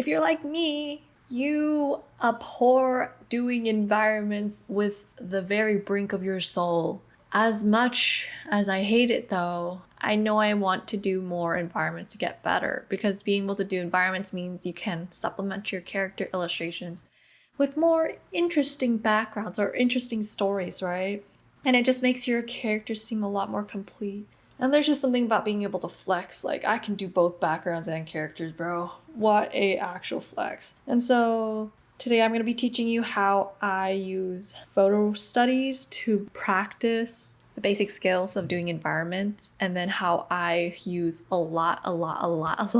if you're like me, you abhor doing environments with the very brink of your soul. As much as I hate it though, I know I want to do more environments to get better, because being able to do environments means you can supplement your character illustrations with more interesting backgrounds or interesting stories, right? And it just makes your characters seem a lot more complete. And there's just something about being able to flex. Like, I can do both backgrounds and characters, bro. What a actual flex. And so today I'm going to be teaching you how I use photo studies to practice the basic skills of doing environments, and then how I use a lot of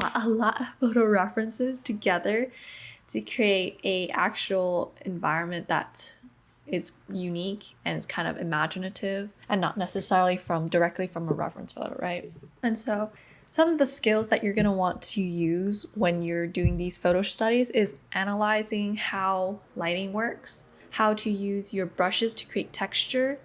photo references together to create a actual environment that is unique and it's kind of imaginative and not necessarily directly from a reference photo, right? And so some of the skills that you're going to want to use when you're doing these photo studies is analyzing how lighting works, how to use your brushes to create texture,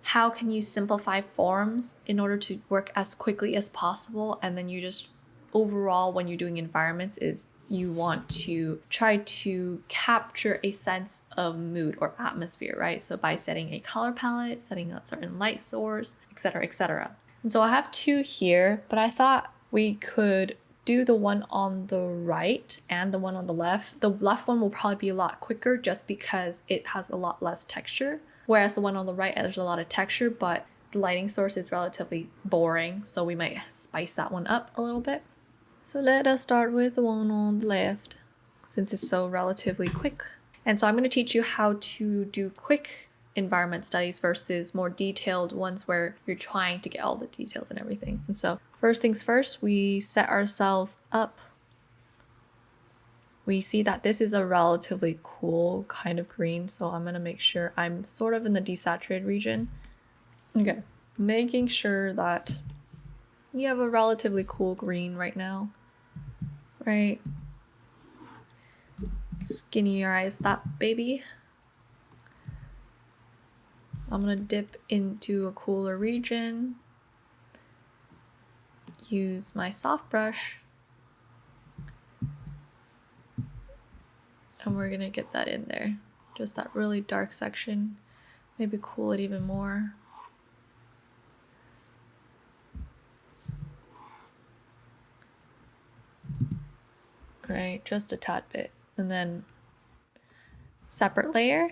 how can you simplify forms in order to work as quickly as possible, and then you just overall when you're doing environments is you want to try to capture a sense of mood or atmosphere, right? So by setting a color palette, setting up certain light source, etc., etc. And so I have two here, but I thought we could do the one on the right and the one on the left. The left one will probably be a lot quicker just because it has a lot less texture, whereas the one on the right, there's a lot of texture, but the lighting source is relatively boring, so we might spice that one up a little bit. So let us start with the one on the left, since it's so relatively quick. And so I'm going to teach you how to do quick environment studies versus more detailed ones where you're trying to get all the details and everything. And so first things first, we set ourselves up. We see that this is a relatively cool kind of green, so I'm going to make sure I'm sort of in the desaturated region. Okay, making sure that you have a relatively cool green right now, right? Skinnierize that baby. I'm gonna dip into a cooler region, use my soft brush, and we're gonna get that in there. Just that really dark section, maybe cool it even more. Right, just a tad bit. And then separate layer,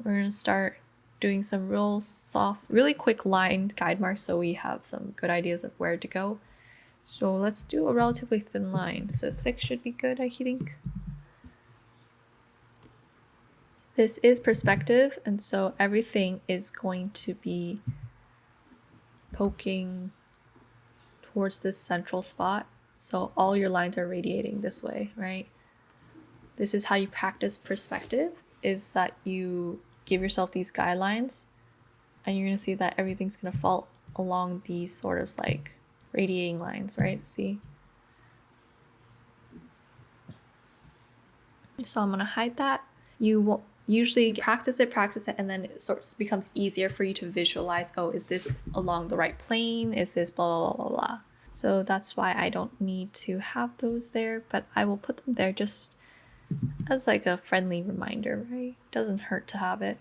we're gonna start doing some real soft, really quick line guide marks so we have some good ideas of where to go. So let's do a relatively thin line. So 6 should be good, I think. This is perspective, and so everything is going to be poking towards this central spot. So all your lines are radiating this way, right? This is how you practice perspective, is that you give yourself these guidelines and you're gonna see that everything's gonna fall along these sort of like radiating lines, right? See? So I'm gonna hide that. You will usually practice it, and then it sort of becomes easier for you to visualize, oh, is this along the right plane? Is this blah, blah, blah, blah. So that's why I don't need to have those there, but I will put them there just as like a friendly reminder, right? Doesn't hurt to have it.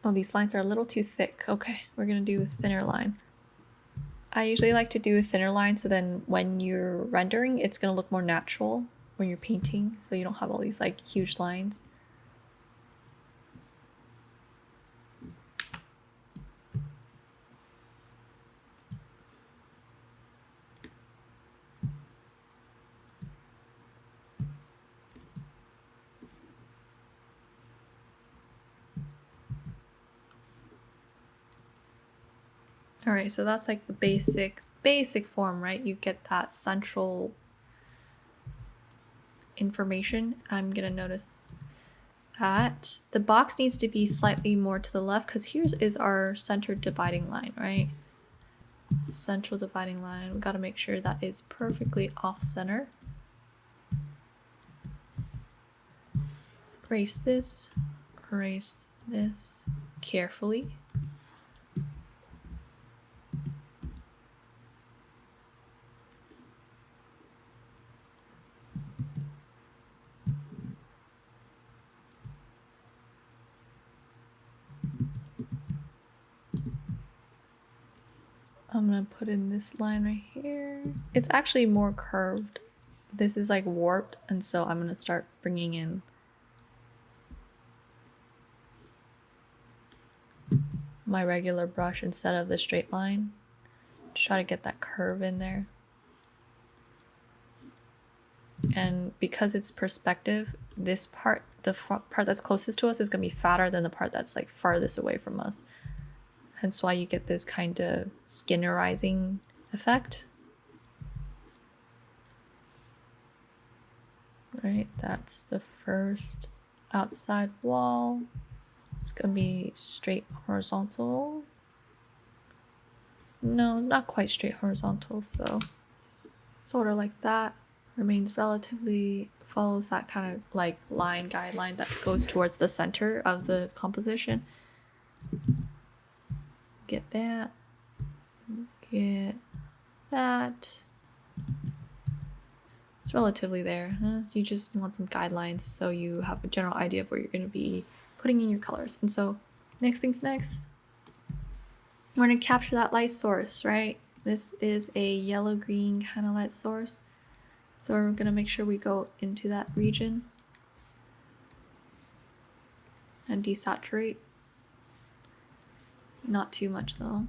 Oh, these lines are a little too thick. Okay, we're gonna do a thinner line. I usually like to do a thinner line so then when you're rendering, it's gonna look more natural when you're painting, so you don't have all these like huge lines. All right, so that's like the basic form, right? You get that central information. I'm gonna notice that the box needs to be slightly more to the left because here is our center dividing line, right? Central dividing line. We got to make sure that it's perfectly off center. Erase this carefully. I'm gonna put in this line right here. It's actually more curved. This is like warped, and so I'm gonna start bringing in my regular brush instead of the straight line. Try to get that curve in there. And because it's perspective, this part, the part that's closest to us is gonna be fatter than the part that's like farthest away from us. Hence why you get this kind of skinnerizing effect. Right, that's the first outside wall. It's gonna be straight horizontal. No, not quite straight horizontal, so sort of like that. Remains relatively, follows that kind of like line guideline that goes towards the center of the composition. Get that. Get that. It's relatively there. You just want some guidelines so you have a general idea of where you're going to be putting in your colors. And so next things next, we're going to capture that light source, right? This is a yellow-green kind of light source. So we're going to make sure we go into that region and desaturate. Not too much though.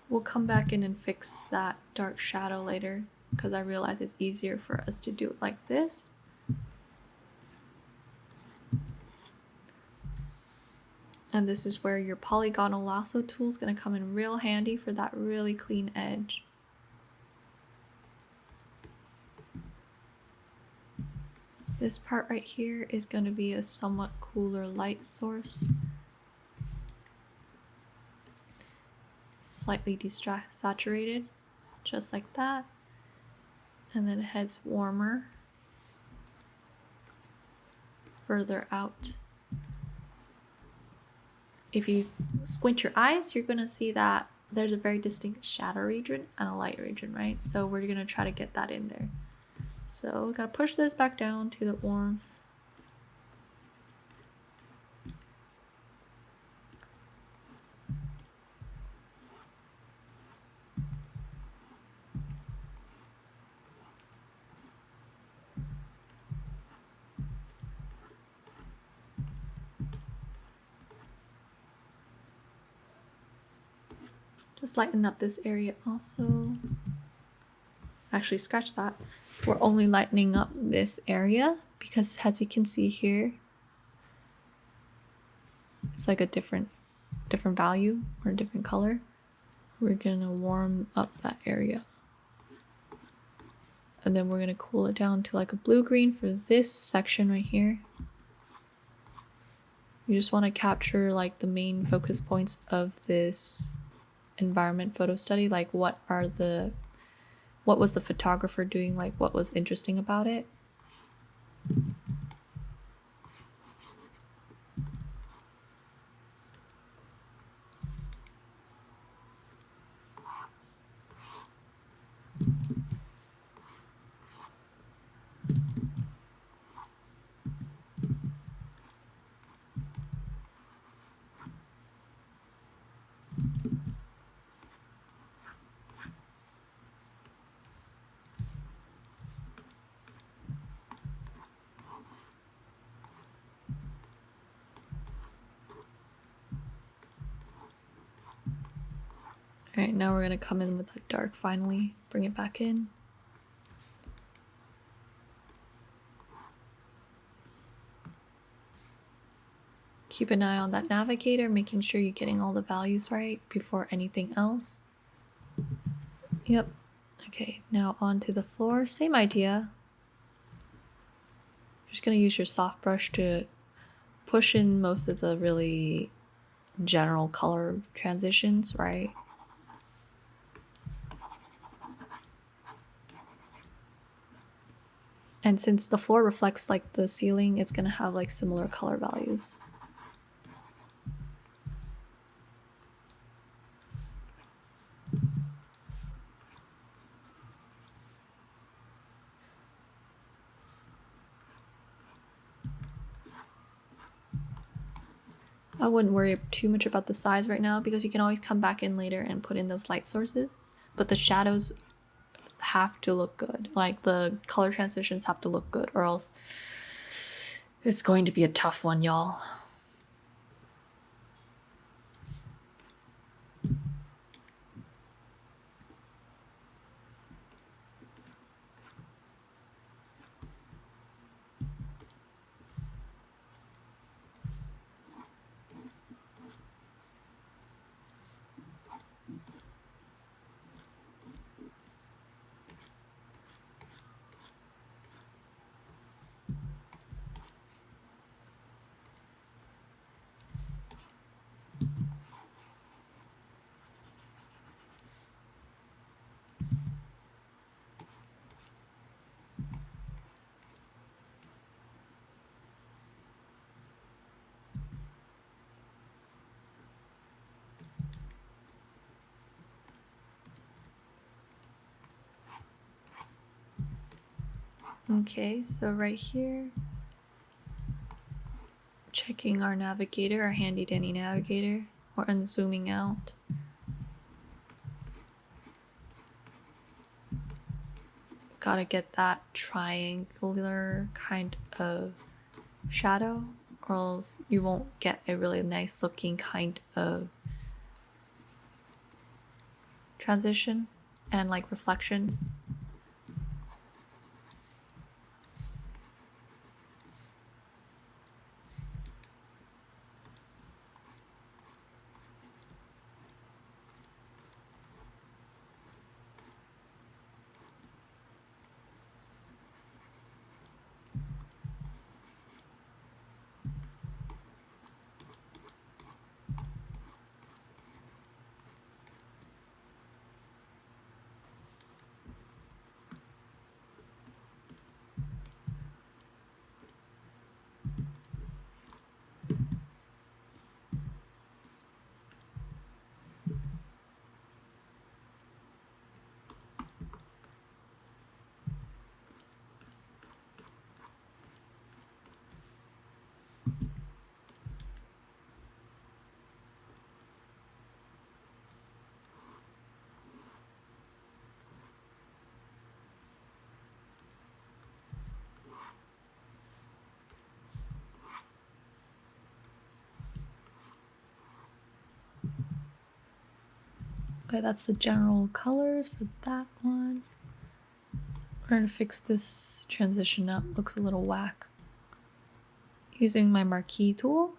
We'll come back in and fix that dark shadow later because I realize it's easier for us to do it like this. And this is where your polygonal lasso tool is going to come in real handy for that really clean edge. This part right here is going to be a somewhat cooler light source. Slightly desaturated, just like that. And then it heads warmer further out. If you squint your eyes, you're going to see that there's a very distinct shadow region and a light region, right? So we're going to try to get that in there. So we got to push this back down to the warmth. Just lighten up this area also. Actually, scratch that. We're only lightening up this area because as you can see here, it's like a different value or a different color. We're gonna warm up that area. And then we're gonna cool it down to like a blue-green for this section right here. You just want to capture like the main focus points of this environment photo study, like what was the photographer doing, like what was interesting about it. All right, now we're gonna come in with that dark finally, bring it back in. Keep an eye on that navigator, making sure you're getting all the values right before anything else. Yep. Okay, now onto the floor, same idea. You're just gonna use your soft brush to push in most of the really general color transitions, right? And since the floor reflects like the ceiling, it's gonna have like similar color values. I wouldn't worry too much about the size right now because you can always come back in later and put in those light sources. But the shadows have to look good. Like the color transitions have to look good or else it's going to be a tough one, y'all. Okay, so right here, checking our navigator, our handy dandy navigator, or zooming out. Gotta get that triangular kind of shadow, or else you won't get a really nice looking kind of transition and like reflections. Okay, that's the general colors for that one. We're gonna fix this transition up. Looks a little whack. Using my marquee tool.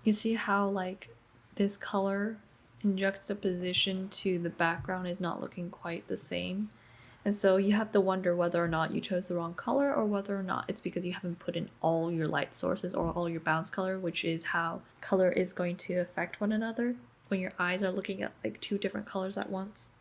You see how like this color in juxtaposition to the background is not looking quite the same? And so you have to wonder whether or not you chose the wrong color or whether or not it's because you haven't put in all your light sources or all your bounce color, which is how color is going to affect one another when your eyes are looking at like two different colors at once.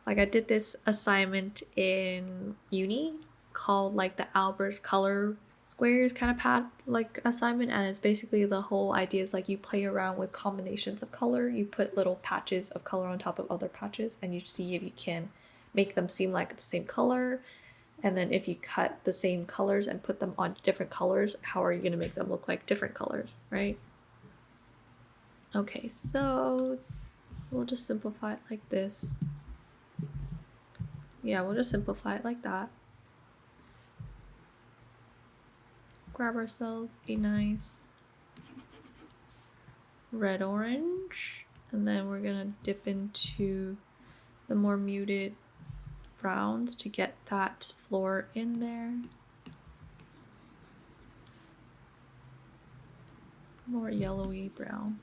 Like I did this assignment in uni called like the Albers color squares kind of pad like assignment, and it's basically the whole idea is like you play around with combinations of color. You put little patches of color on top of other patches and you see if you can make them seem like the same color. And then if you cut the same colors and put them on different colors, how are you going to make them look like different colors, right? Okay, so we'll just simplify it like this. Yeah, we'll just simplify it like that. Grab ourselves a nice red orange, and then we're gonna dip into the more muted browns to get that floor in there. More yellowy brown.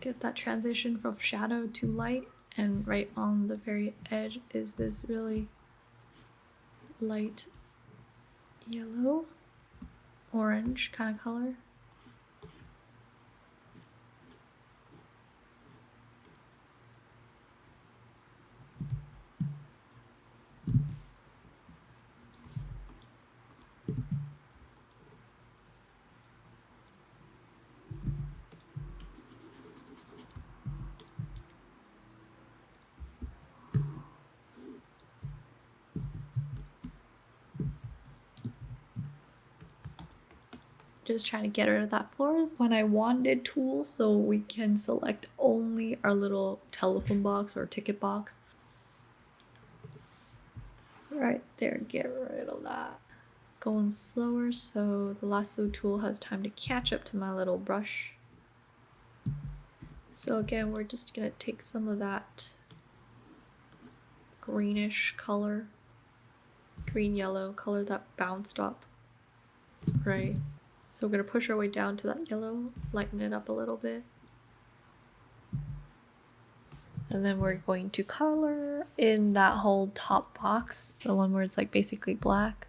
get that transition from shadow to light, and right on the very edge is this really light yellow, orange kind of color. Just trying to get rid of that floor when I wanted tools so we can select only our little telephone box or ticket box. So right there, get rid of that. Going slower so the lasso tool has time to catch up to my little brush. So again, we're just gonna take some of that greenish color, green yellow color that bounced up, right? So we're gonna push our way down to that yellow, lighten it up a little bit. And then we're going to color in that whole top box, the one where it's like basically black.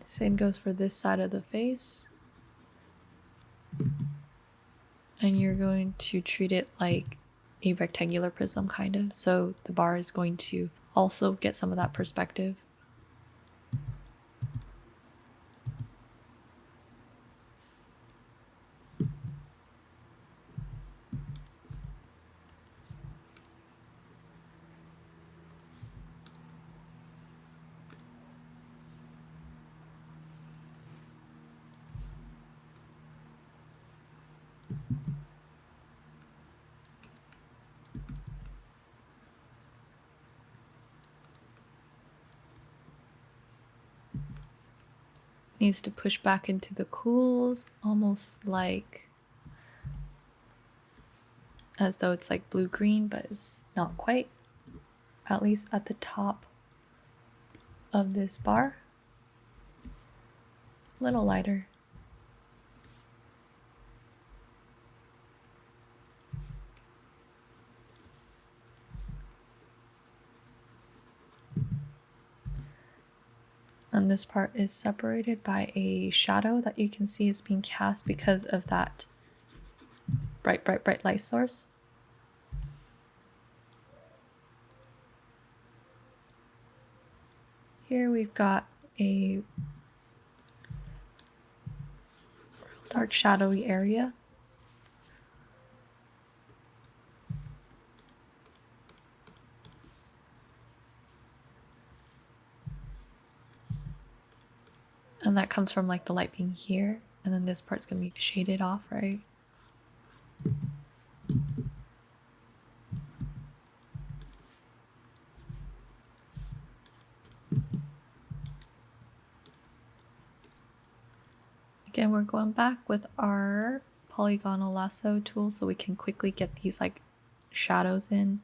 Same goes for this side of the face. And you're going to treat it like a rectangular prism, kind of. So the bar is going to also get some of that perspective. Needs to push back into the cools, almost like as though it's like blue-green, but it's not quite. At least at the top of this bar. A little lighter. And this part is separated by a shadow that you can see is being cast because of that bright light source. Here we've got a dark shadowy area. And that comes from like the light being here, and then this part's gonna be shaded off, right? Again, we're going back with our polygonal lasso tool so we can quickly get these like shadows in.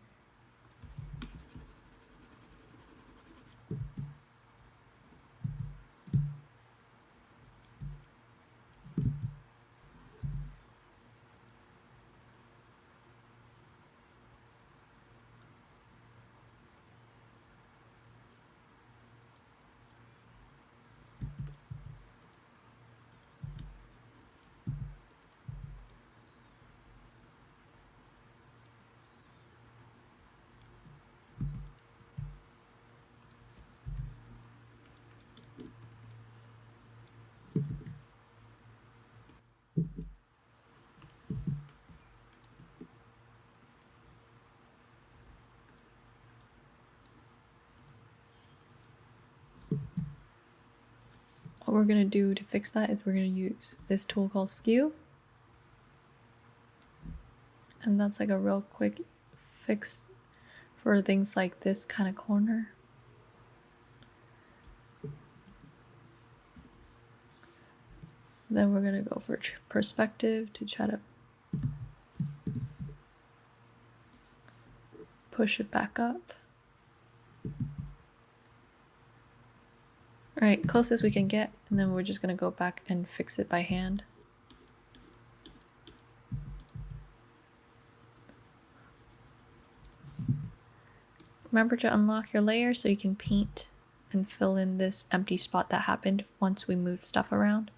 What we're gonna do to fix that is we're gonna use this tool called Skew. And that's like a real quick fix for things like this kind of corner. Then we're gonna go for perspective to try to push it back up. All right, closest we can get, and then we're just gonna go back and fix it by hand. Remember to unlock your layer so you can paint and fill in this empty spot that happened once we moved stuff around.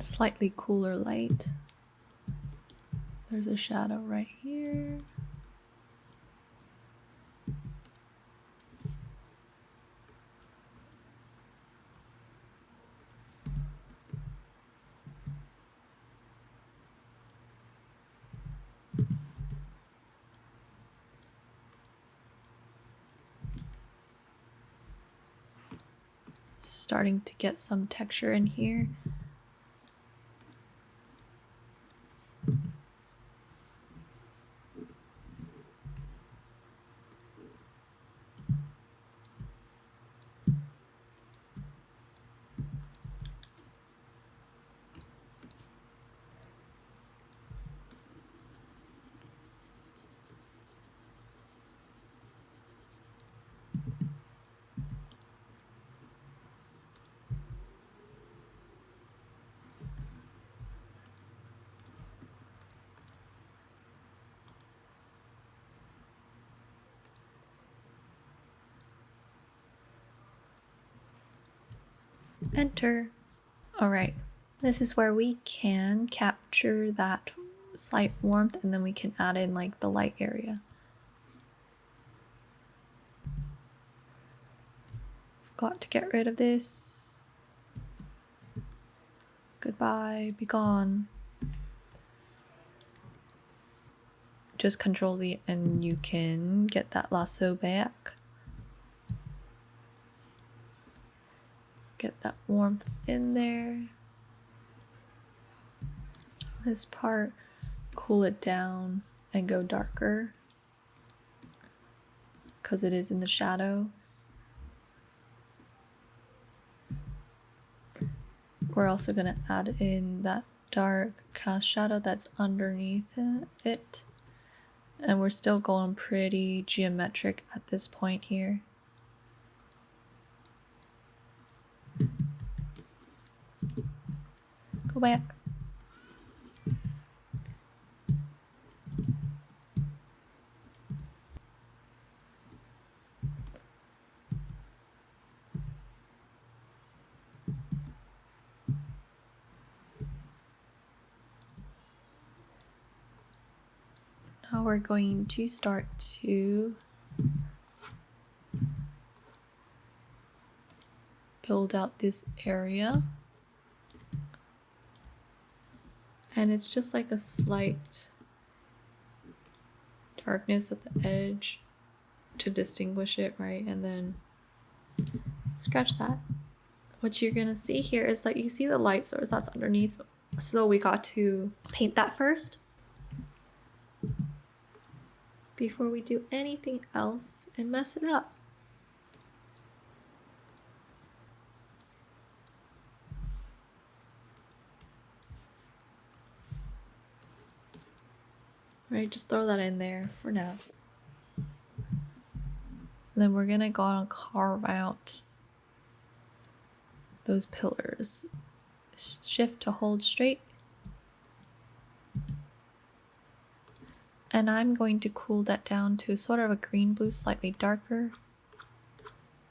Slightly cooler light. There's a shadow right here. Starting to get some texture in here. Enter. All right, this is where we can capture that slight warmth and then we can add in like the light area. Forgot to get rid of this. Goodbye, be gone. Just Control Z and you can get that lasso back. Get that warmth in there. This part, cool it down and go darker because it is in the shadow. We're also going to add in that dark cast shadow that's underneath it. And we're still going pretty geometric at this point here. Go back. Now we're going to start to build out this area. And it's just like a slight darkness at the edge to distinguish it, right? And then scratch that. What you're gonna see here is that you see the light source that's underneath. So we got to paint that first before we do anything else and mess it up. Right, just throw that in there for now. Then we're gonna go and carve out those pillars. Shift to hold straight. And I'm going to cool that down to sort of a green blue, slightly darker,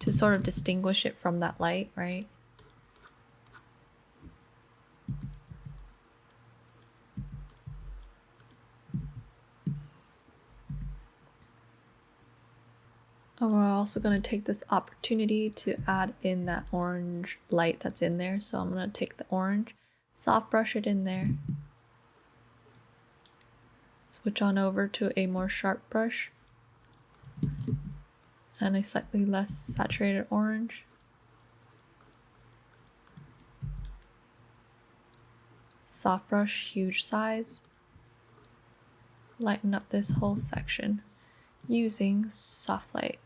to to sort of distinguish it from that light, right? And we're also going to take this opportunity to add in that orange light that's in there. So I'm going to take the orange, soft brush it in there. Switch on over to a more sharp brush and a slightly less saturated orange. Soft brush, huge size. Lighten up this whole section using soft light.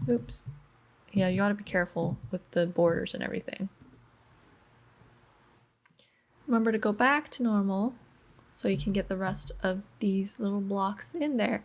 Oops. Yeah, you gotta be careful with the borders and everything. Remember to go back to normal so you can get the rest of these little blocks in there.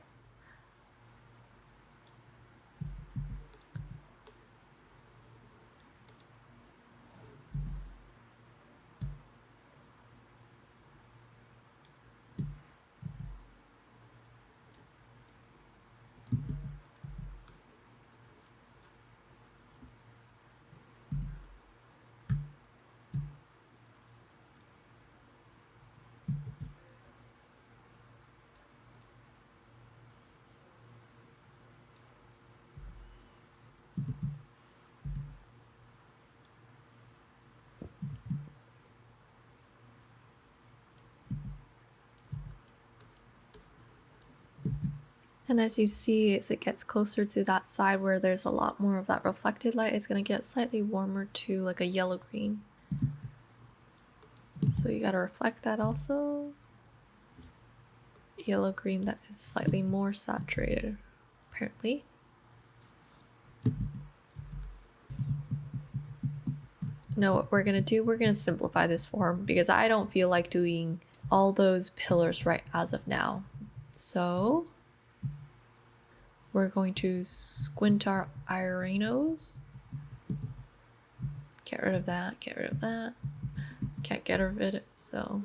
And as you see, as it gets closer to that side where there's a lot more of that reflected light, it's going to get slightly warmer to like a yellow-green. So you got to reflect that also. Yellow-green that is slightly more saturated, apparently. Now what we're going to do, we're going to simplify this form because I don't feel like doing all those pillars right as of now. So we're going to squint our irinos. Get rid of that, get rid of that. Can't get rid of it, so.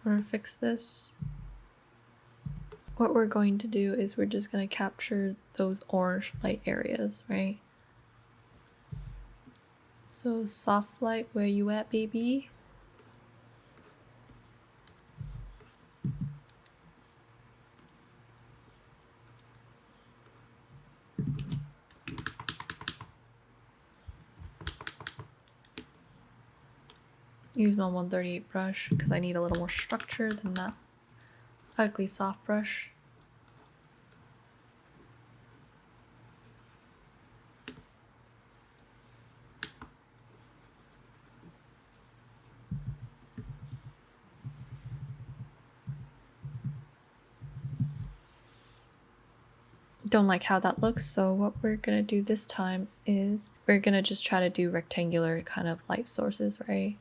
We're gonna fix this. What we're going to do is we're just gonna capture those orange light areas, right? So soft light, where you at, baby? Use my 138 brush because I need a little more structure than that ugly soft brush. Don't like how that looks, so what we're gonna do this time is we're gonna just try to do rectangular kind of light sources, right?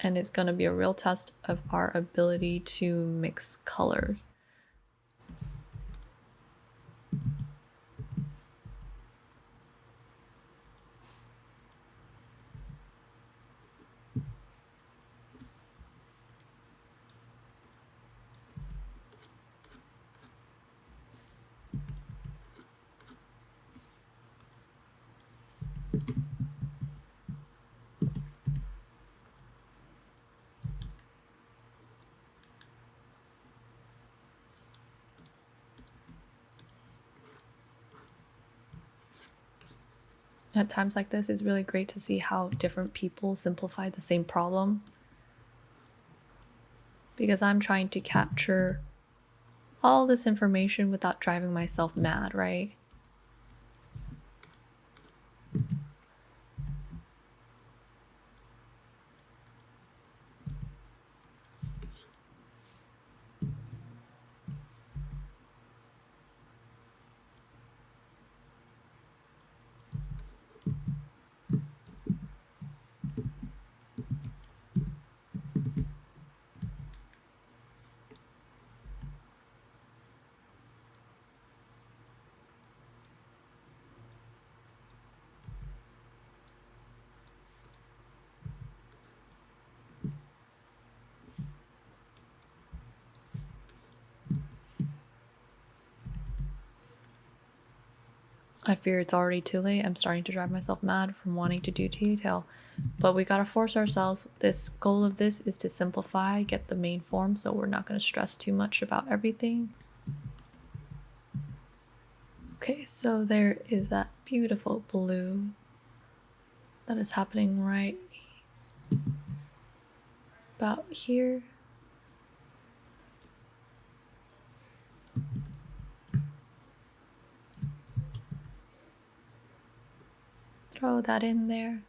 And it's gonna be a real test of our ability to mix colors. At times like this, it's really great to see how different people simplify the same problem. Because I'm trying to capture all this information without driving myself mad, right? I fear it's already too late. I'm starting to drive myself mad from wanting to do detail. But we gotta force ourselves. This goal of this is to simplify, get the main form, so we're not gonna stress too much about everything. Okay, so there is that beautiful blue that is happening right about here. Throw that in there.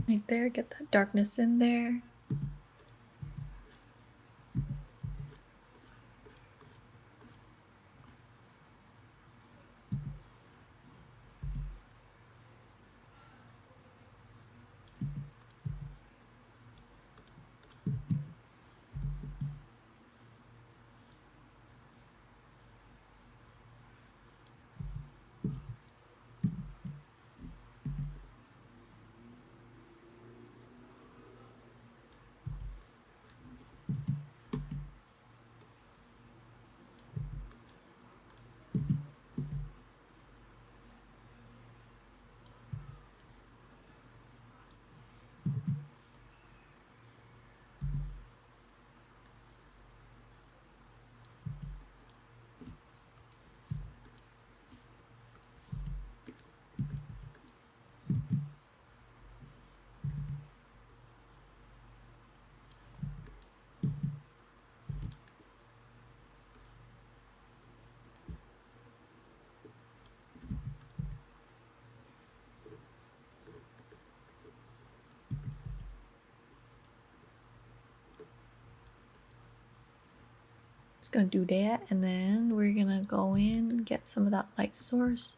Right there, get that darkness in there. Just gonna do that, and then we're gonna go in and get some of that light source.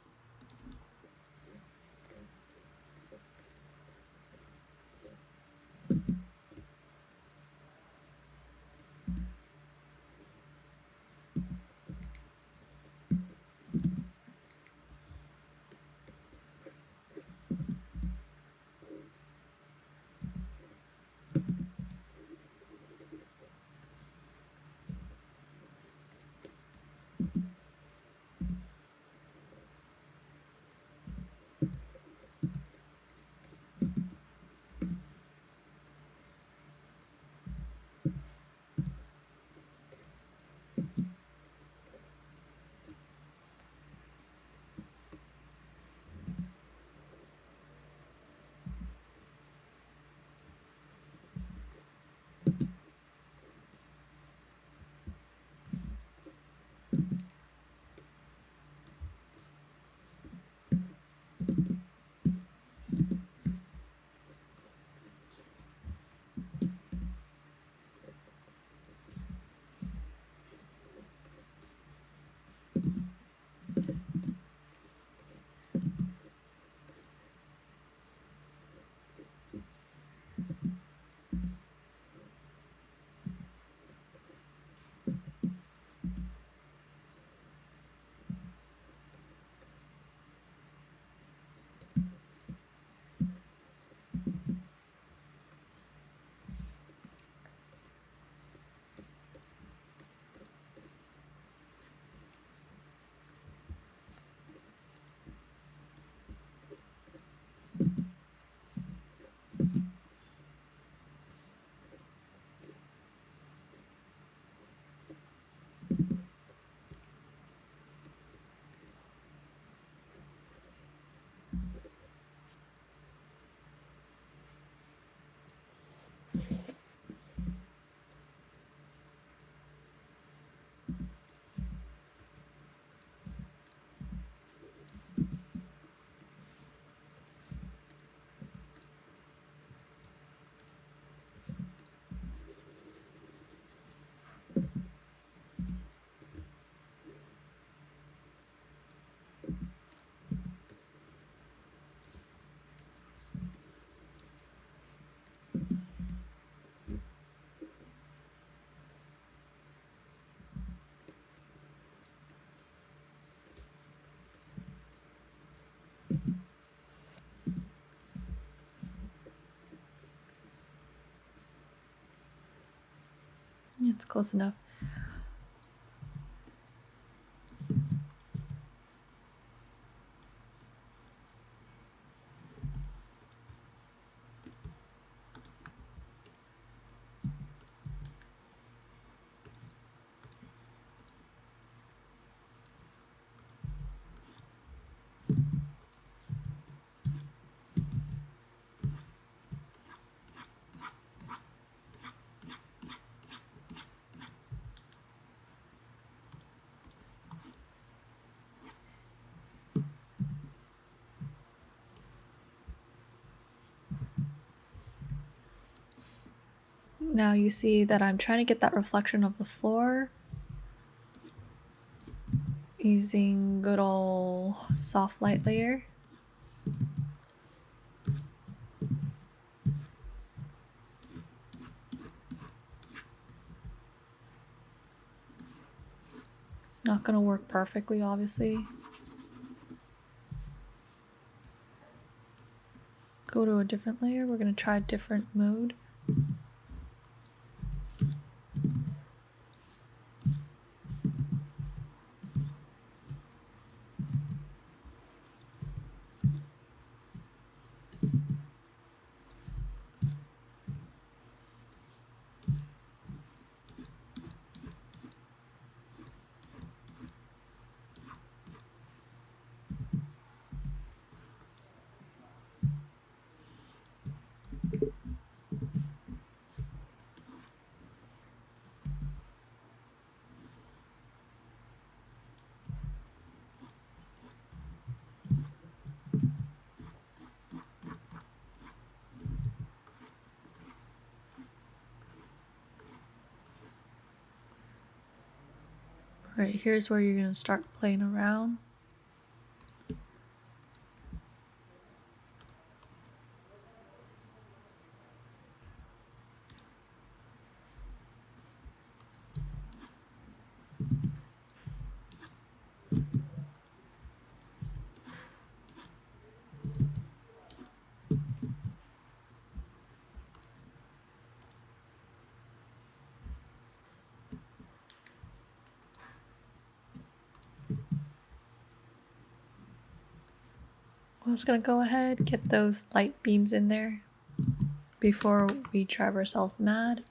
It's close enough. Now you see that I'm trying to get that reflection of the floor using good old soft light layer. It's not gonna work perfectly, obviously. Go to a different layer. We're gonna try a different mode. Right, here's where you're gonna start playing around. I was gonna go ahead, get those light beams in there before we drive ourselves mad.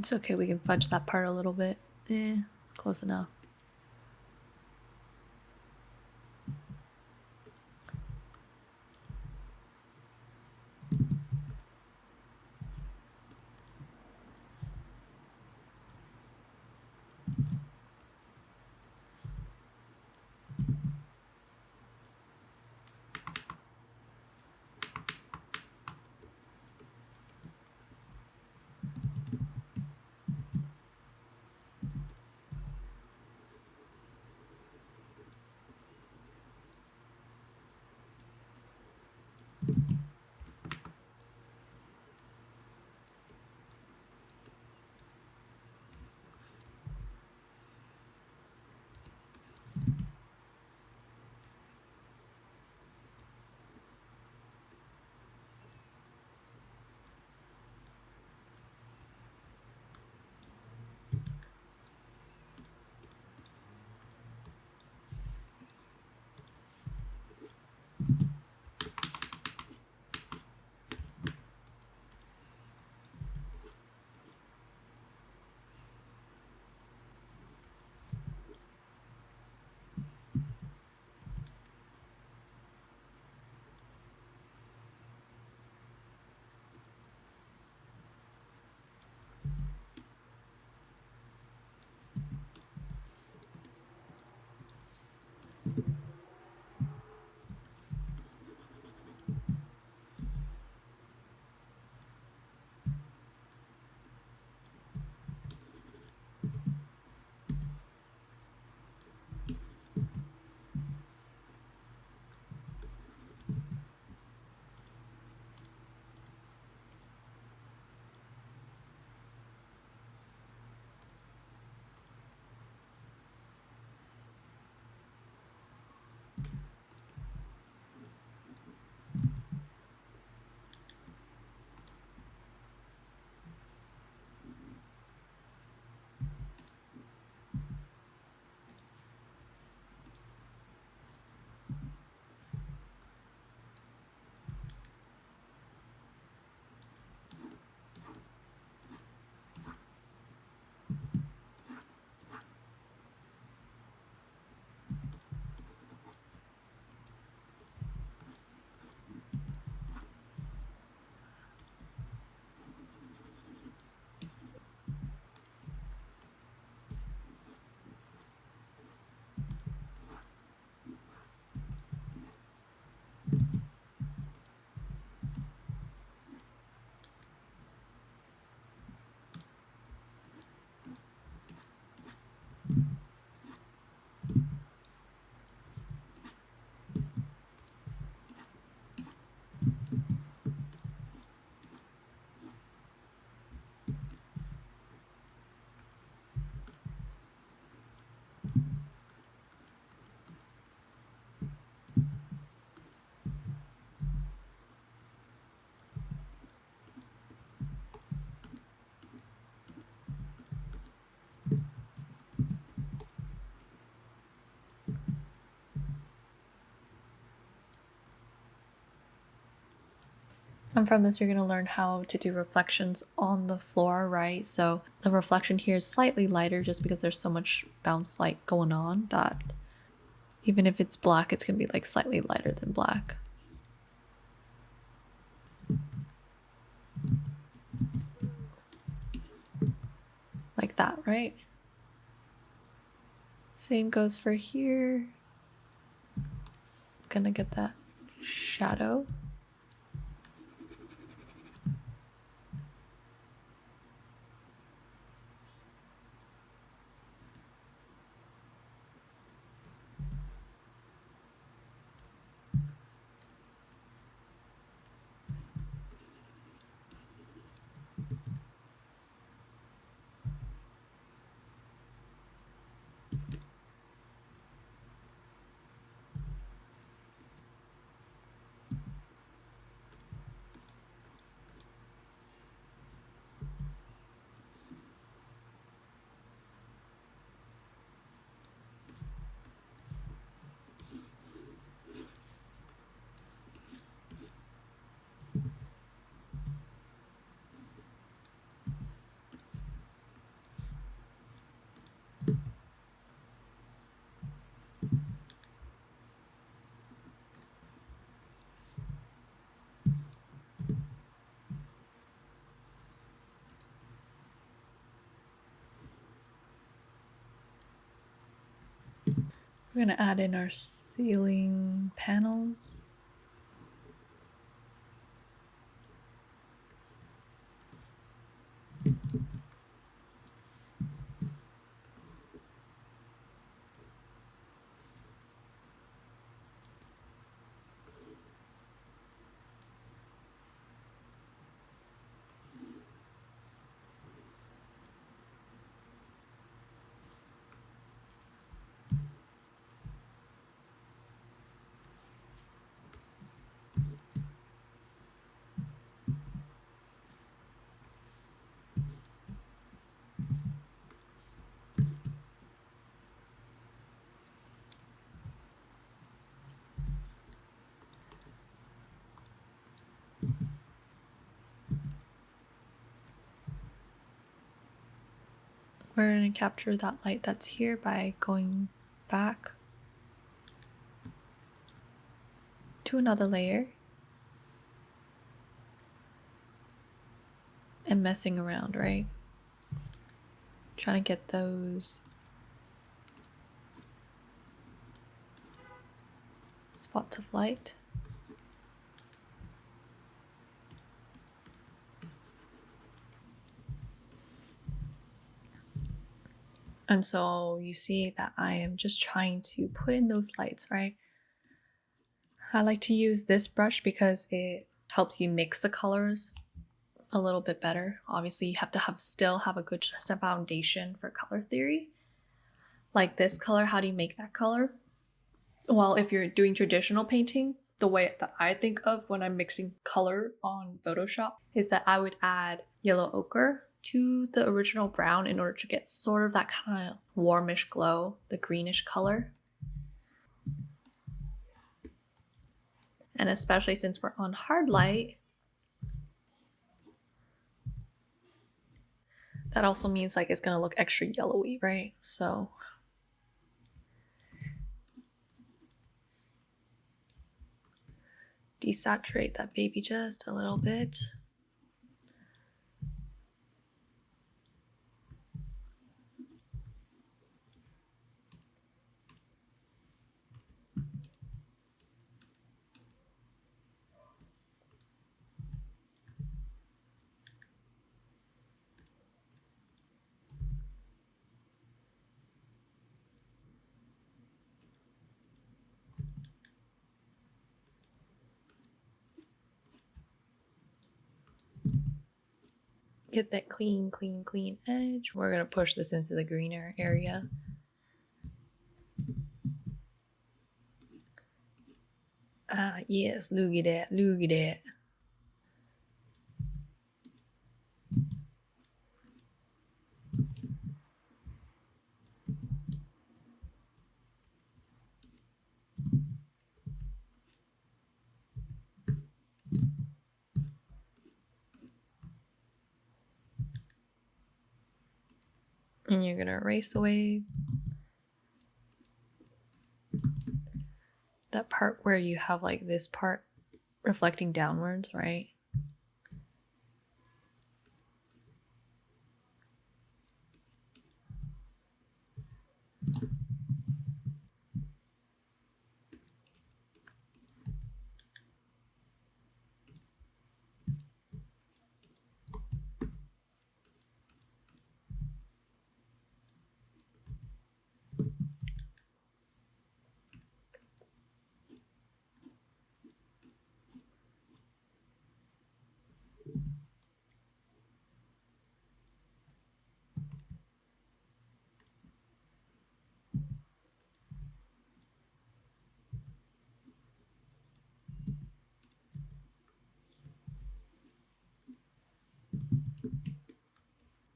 It's okay, we can fudge that part a little bit. It's close enough. And from this, you're going to learn how to do reflections on the floor, right? So the reflection here is slightly lighter just because there's so much bounce light going on that even if it's black, it's going to be like slightly lighter than black. Like that, right? Same goes for here. Gonna get that shadow. We're gonna add in our ceiling panels. We're gonna capture that light that's here by going back to another layer and messing around, right? Trying to get those spots of light. And so you see that I am just trying to put in those lights, right? I like to use this brush because it helps you mix the colors a little bit better. Obviously, you have to still have a good foundation for color theory. Like this color, how do you make that color? Well, if you're doing traditional painting, the way that I think of when I'm mixing color on Photoshop is that I would add yellow ochre to the original brown in order to get sort of that kind of warmish glow, the greenish color. And especially since we're on hard light, that also means like it's gonna look extra yellowy, right? So desaturate that baby just a little bit. Get that clean, clean, clean edge. We're gonna push this into the greener area. Ah, yes, look at that, look at that. And you're gonna erase away that part where you have like this part reflecting downwards, right?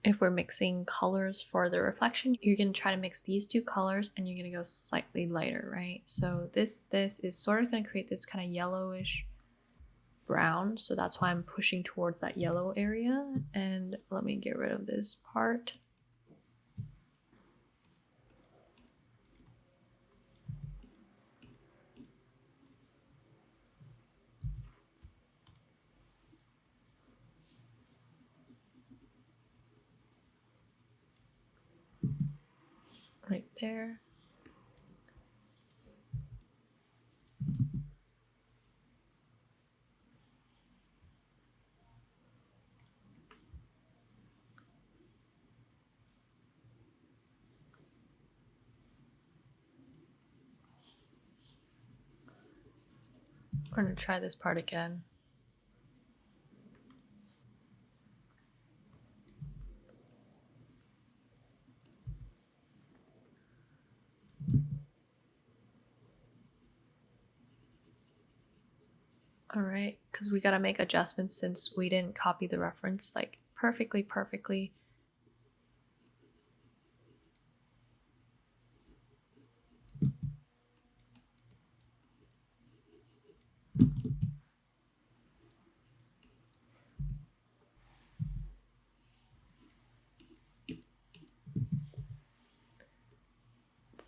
If we're mixing colors for the reflection, you're going to try to mix these two colors and you're going to go slightly lighter, right? So this is sort of going to create this kind of yellowish brown. So that's why I'm pushing towards that yellow area. And let me get rid of this part. Right there. We're going to try this part again. All right, because we got to make adjustments since we didn't copy the reference like perfectly.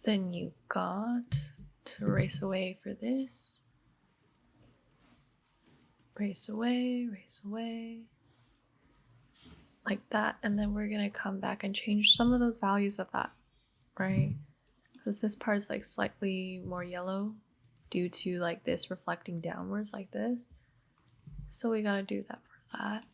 Then you got to erase away for this. Erase away, like that. And then we're gonna come back and change some of those values of that, right? Because this part is like slightly more yellow due to like this reflecting downwards like this. So we gotta do that for that.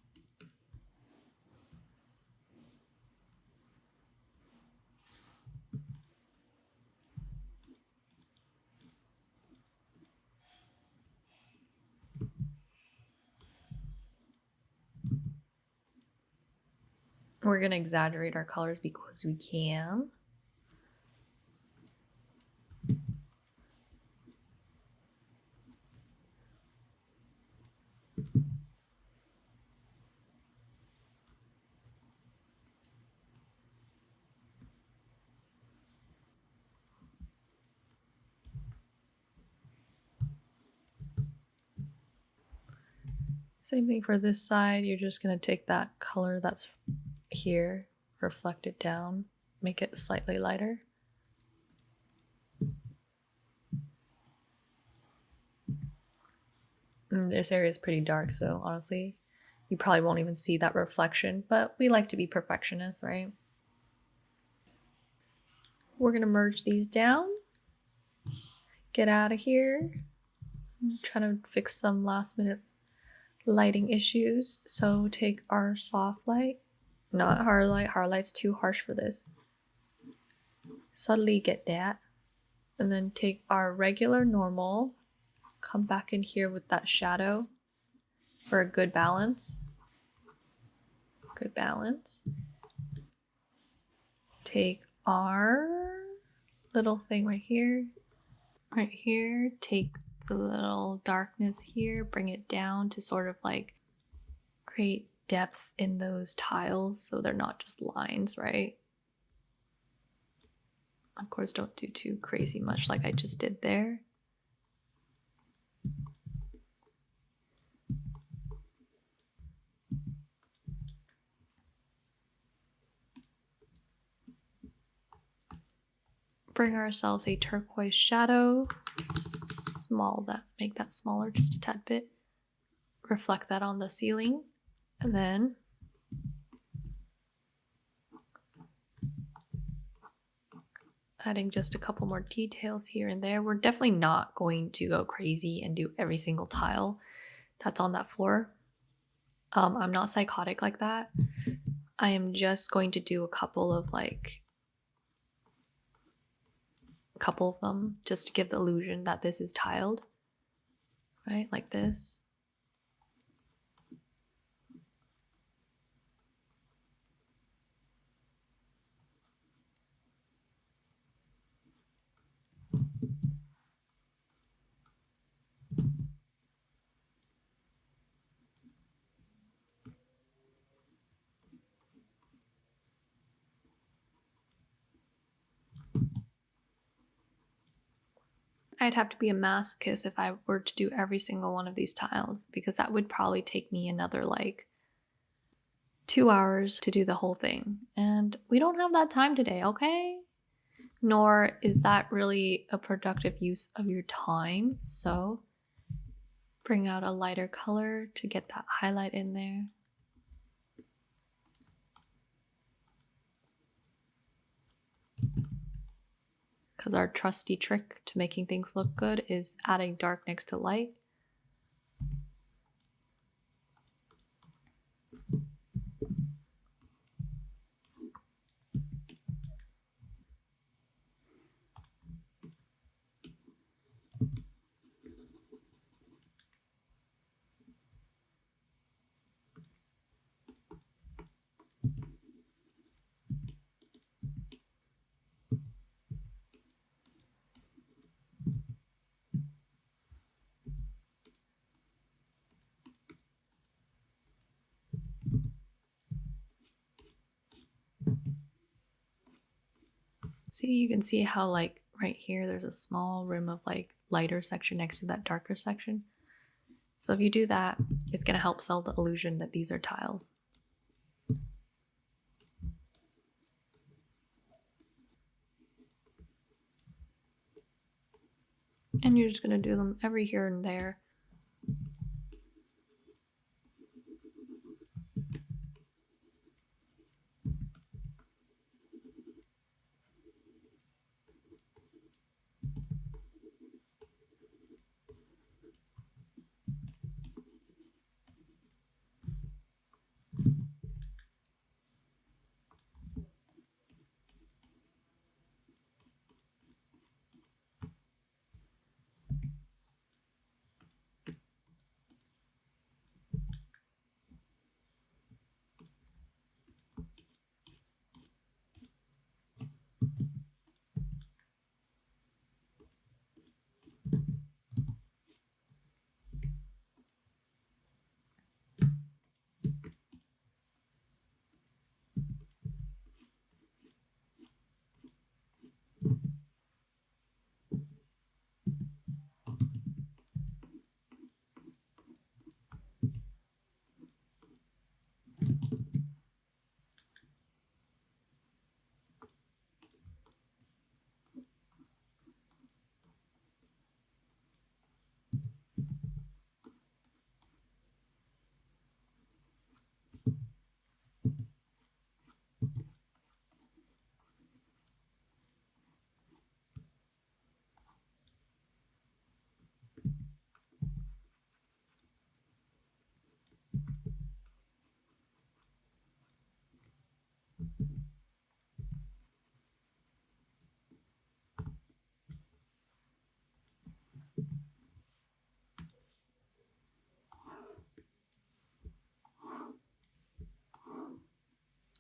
We're gonna exaggerate our colors because we can. Same thing for this side. You're just gonna take that color that's here, reflect it down, make it slightly lighter. This area is pretty dark, so honestly, you probably won't even see that reflection, but we like to be perfectionists, right? We're gonna merge these down, get out of here. I'm trying to fix some last minute lighting issues. So take our soft light, not hard light. Hard light's too harsh for this. Subtly get that. And then take our regular normal, come back in here with that shadow for a good balance. Good balance. Take our little thing right here, take the little darkness here, bring it down to sort of like create depth in those tiles so they're not just lines, right? Of course, don't do too crazy much like I just did there. bring ourselves a turquoise shadow. Make that smaller just a tad bit. Reflect that on the ceiling. And then adding just a couple more details here and there. We're definitely not going to go crazy and do every single tile that's on that floor. I'm not psychotic like that. I am just going to do a couple of them just to give the illusion that this is tiled, right? Like this. I'd have to be a masochist if I were to do every single one of these tiles, because that would probably take me another 2 hours to do the whole thing. And we don't have that time today, okay? Nor is that really a productive use of your time. So bring out a lighter color to get that highlight in there. Because our trusty trick to making things look good is adding dark next to light. See, you can see how right here there's a small rim of lighter section next to that darker section. So if you do that, it's going to help sell the illusion that these are tiles. And you're just going to do them every here and there.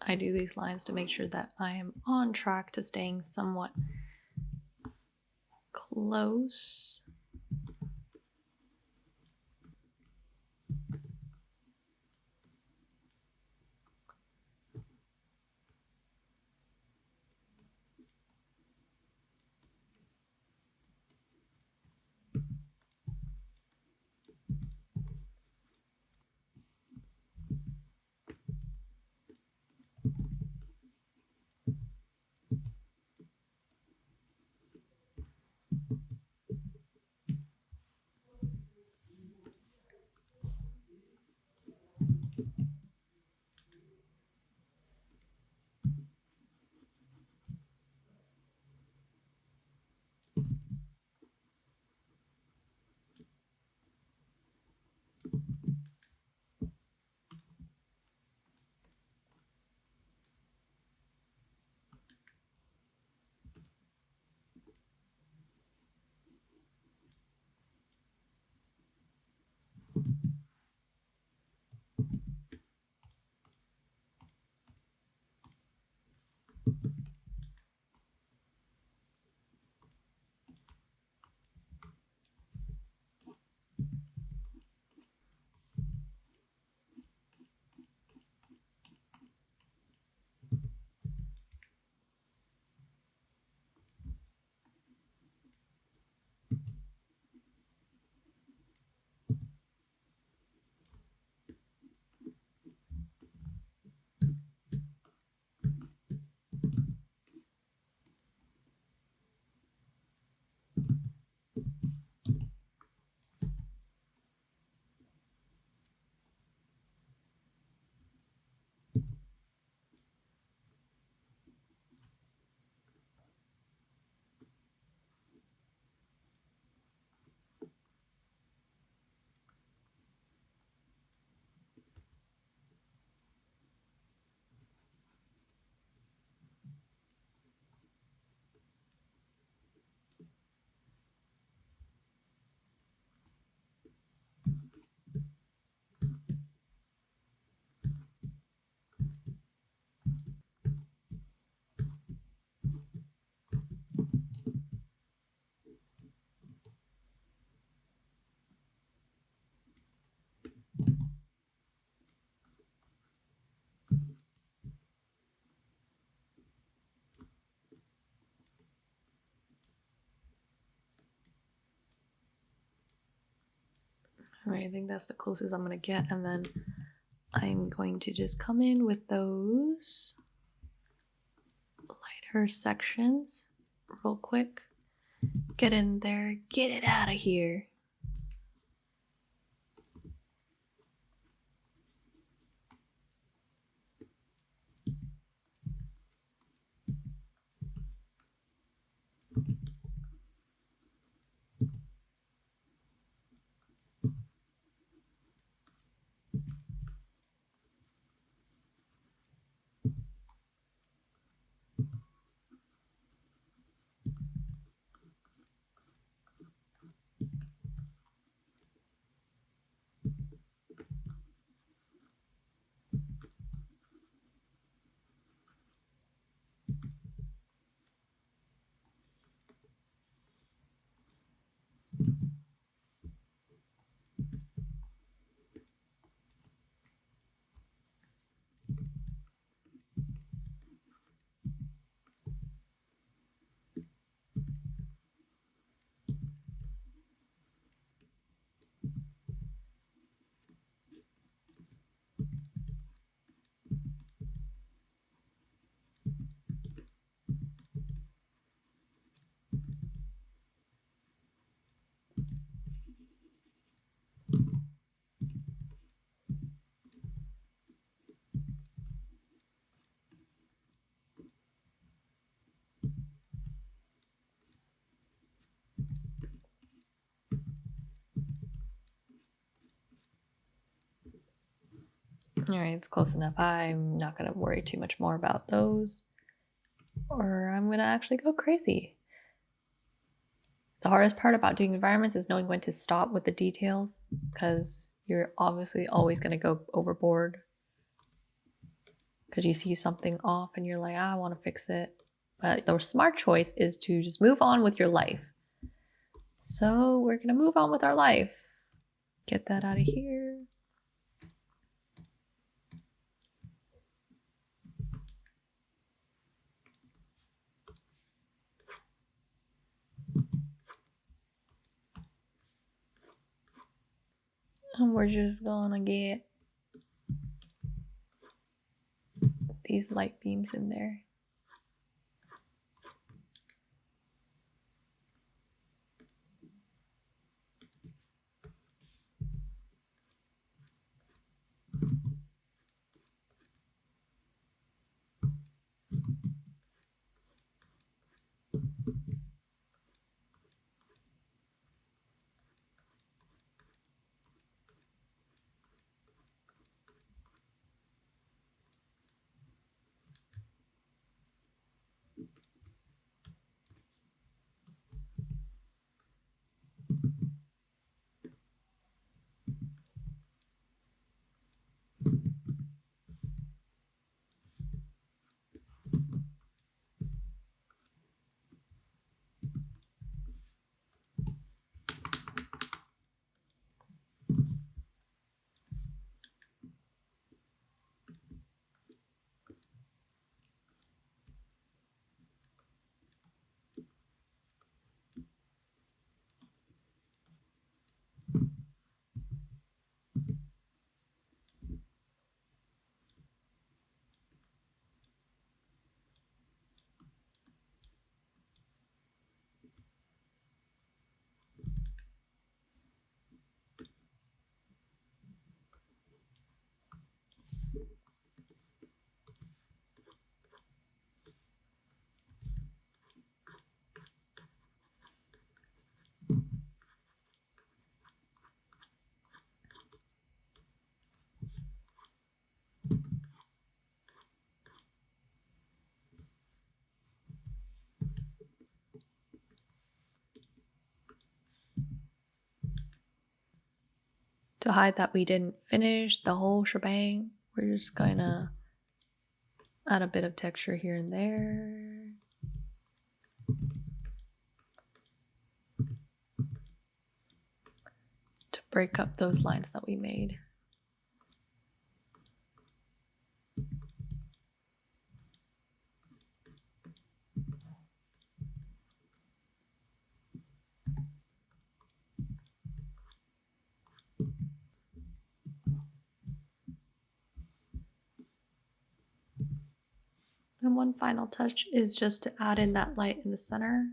I do these lines to make sure that I am on track to staying somewhat close. All right, I think that's the closest I'm gonna get, and then I'm going to just come in with those lighter sections real quick. Get in there, get it out of here. All right, it's close enough. I'm not gonna worry too much more about those, or I'm gonna actually go crazy. The hardest part about doing environments is knowing when to stop with the details, because you're obviously always gonna go overboard because you see something off and you're like, I want to fix it. But the smart choice is to just move on with your life. So we're gonna move on with our life. Get that out of here. And we're just gonna get these light beams in there. To hide that we didn't finish the whole shebang, we're just gonna add a bit of texture here and there. To break up those lines that we made. And one final touch is just to add in that light in the center.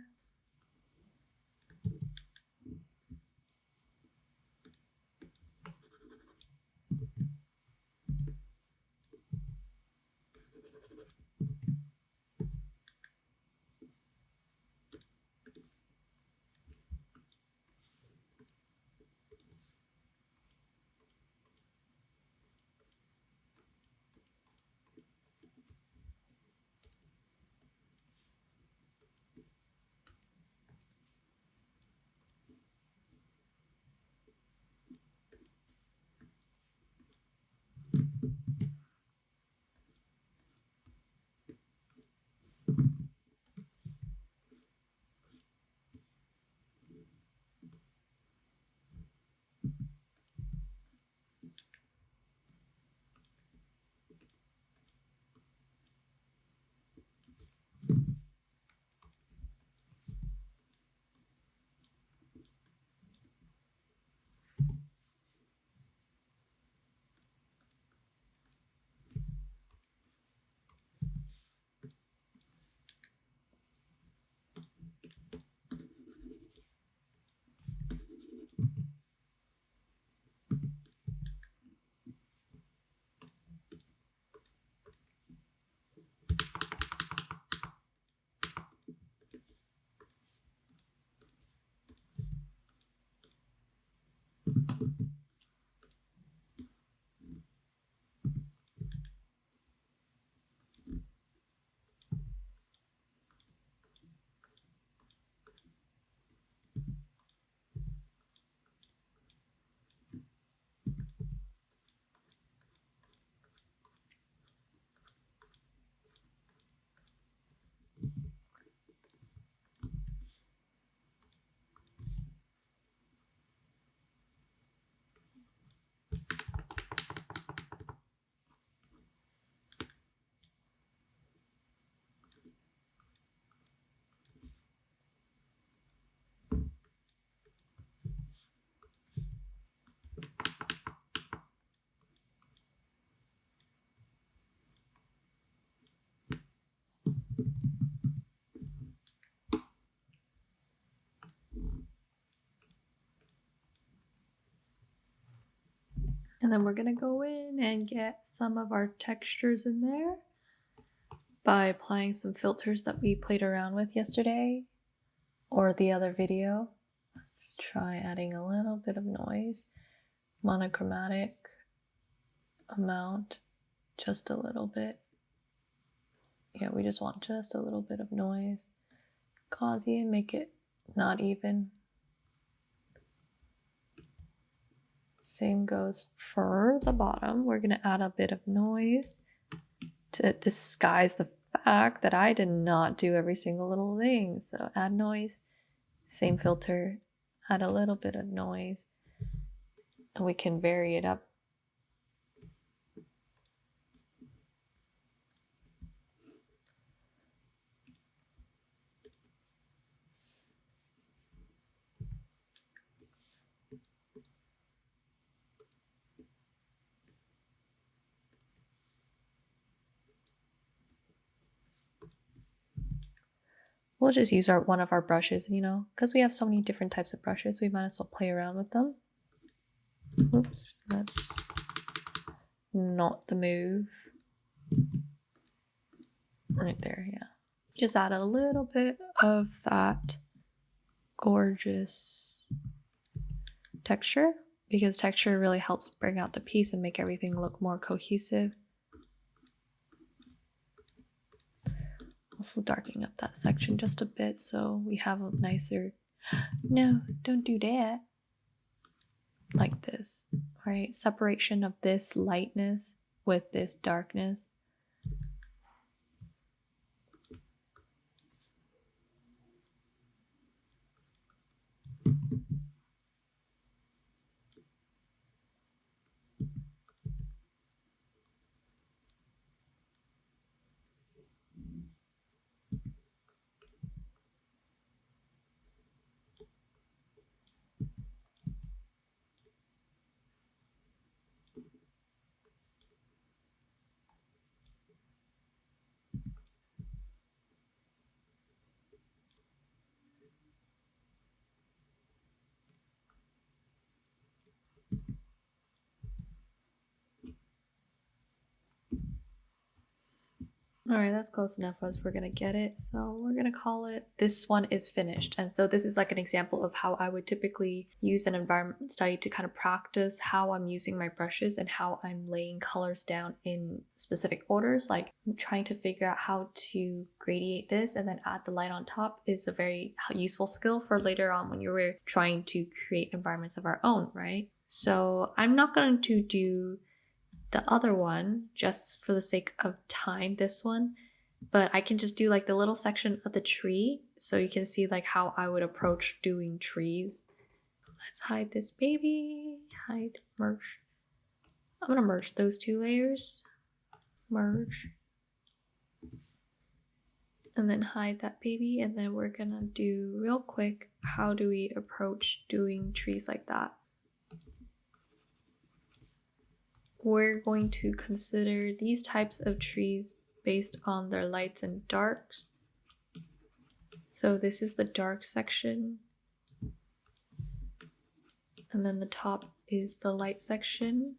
And then we're gonna go in and get some of our textures in there by applying some filters that we played around with yesterday or the other video. Let's try adding a little bit of noise. Monochromatic amount, just a little bit. Yeah, we just want just a little bit of noise. Gaussian, make it not even. Same goes for the bottom. We're going to add a bit of noise to disguise the fact that I did not do every single little thing. So add noise, same filter, add a little bit of noise, and we can vary it up. We'll just use one of our brushes, you know, because we have so many different types of brushes, we might as well play around with them. Oops, that's not the move. Right there, yeah. Just add a little bit of that gorgeous texture, because texture really helps bring out the piece and make everything look more cohesive. Also darkening up that section just a bit so we have a nicer... No, don't do that. like this, right? Separation of this lightness with this darkness. All right, that's close enough as we're gonna get it. So we're gonna call it, this one is finished. And so this is like an example of how I would typically use an environment study to kind of practice how I'm using my brushes and how I'm laying colors down in specific orders. Like trying to figure out how to gradiate this and then add the light on top is a very useful skill for later on when you're trying to create environments of our own, right? So I'm not going to do the other one just for the sake of time, this one, but I can just do like the little section of the tree so you can see like how I would approach doing trees. Let's hide this baby. Hide, merge. I'm gonna merge those two layers. Merge. And then hide that baby, and then we're gonna do real quick, how do we approach doing trees like that? We're going to consider these types of trees based on their lights and darks. So this is the dark section. And then the top is the light section.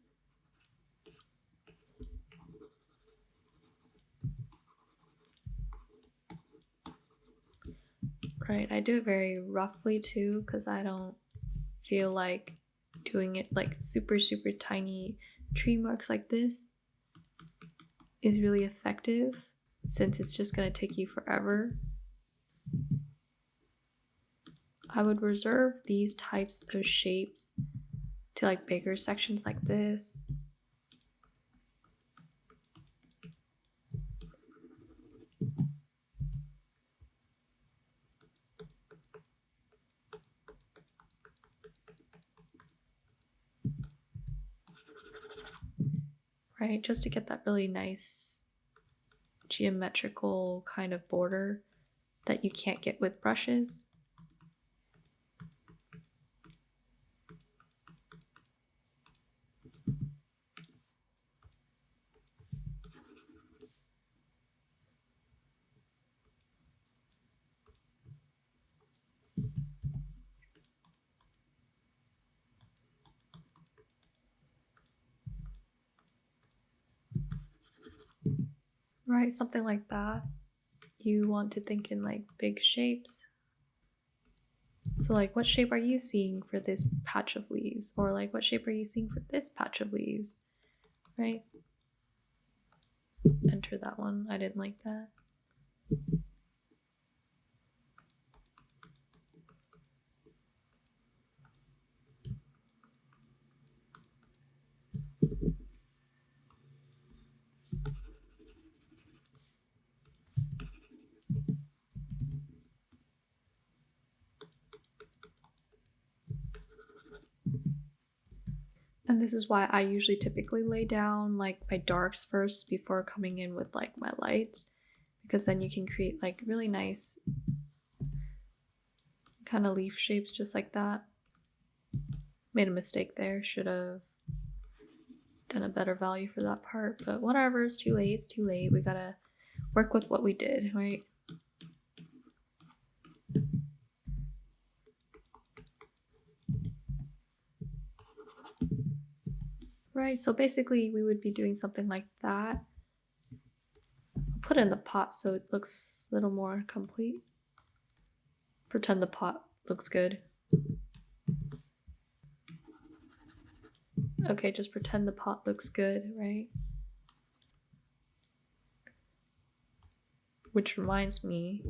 Right, I do it very roughly too because I don't feel like doing it like super tiny tree marks like this is really effective since it's just going to take you forever. I would reserve these types of shapes to like bigger sections like this. Right, just to get that really nice geometrical kind of border that you can't get with brushes. Right, something like that. You want to think in like big shapes. So like, what shape are you seeing for this patch of leaves? Or like, what shape are you seeing for this patch of leaves? Right? Enter that one. I didn't like that. And this is why I usually typically lay down like my darks first before coming in with like my lights, because then you can create like really nice kind of leaf shapes just like that. Made a mistake there, should have done a better value for that part, but whatever, it's too late, it's too late. We gotta work with what we did, right? Right, so basically we would be doing something like that. I'll put it in the pot so it looks a little more complete. Pretend the pot looks good. Okay, just pretend the pot looks good, right? Which reminds me,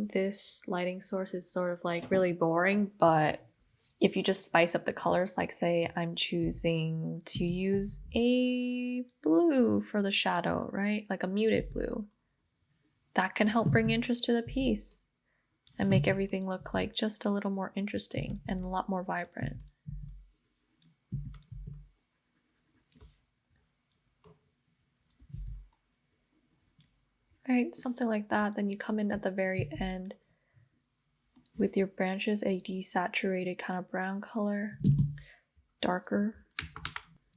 this lighting source is sort of like really boring, but if you just spice up the colors, like say I'm choosing to use a blue for the shadow, right? Like a muted blue. That can help bring interest to the piece and make everything look like just a little more interesting and a lot more vibrant. Right, something like that. Then you come in at the very end with your branches, a desaturated kind of brown color, darker,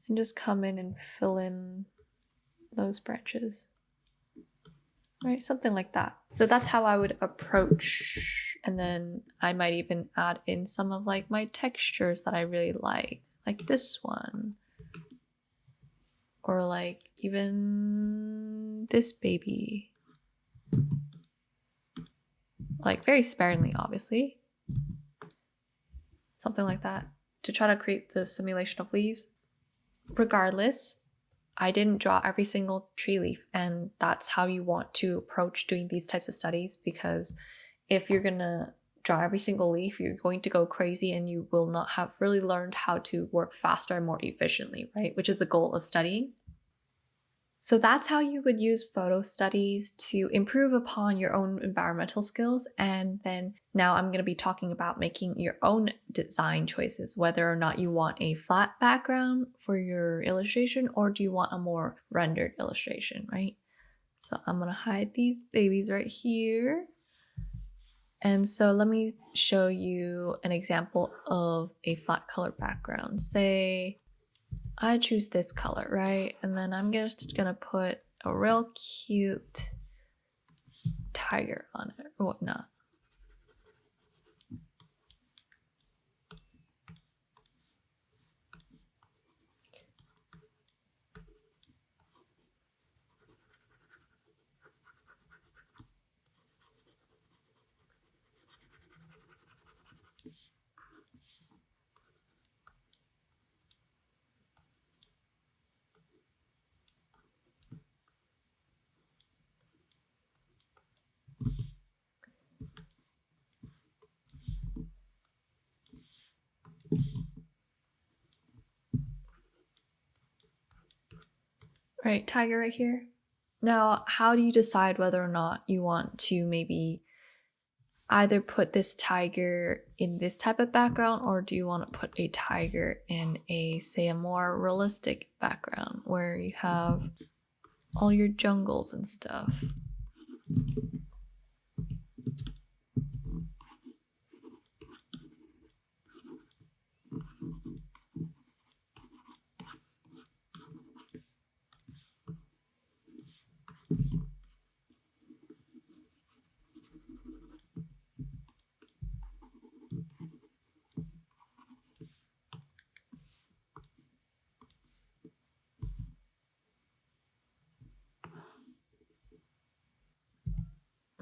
and just come in and fill in those branches. Right, something like that. So that's how I would approach, and then I might even add in some of like my textures that I really like this one, or like even this baby, like very sparingly, obviously, something like that, to try to create the simulation of leaves. Regardless, I didn't draw every single tree leaf, and that's how you want to approach doing these types of studies, because if you're gonna draw every single leaf, you're going to go crazy and you will not have really learned how to work faster and more efficiently, right? Which is the goal of studying. So that's how you would use photo studies to improve upon your own environmental skills. And then now I'm going to be talking about making your own design choices, whether or not you want a flat background for your illustration or do you want a more rendered illustration, right? So I'm going to hide these babies right here. And so let me show you an example of a flat color background. Say I choose this color, right? And then I'm just gonna put a real cute tiger on it or whatnot. Right, tiger right here. Now, how do you decide whether or not you want to maybe either put this tiger in this type of background, or do you want to put a tiger in say a more realistic background where you have all your jungles and stuff?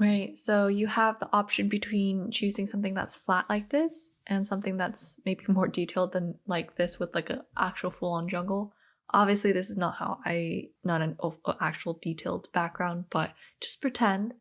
Right, so you have the option between choosing something that's flat like this and something that's maybe more detailed than like this with like an actual full-on jungle. Obviously, this is not not an actual detailed background, but just pretend.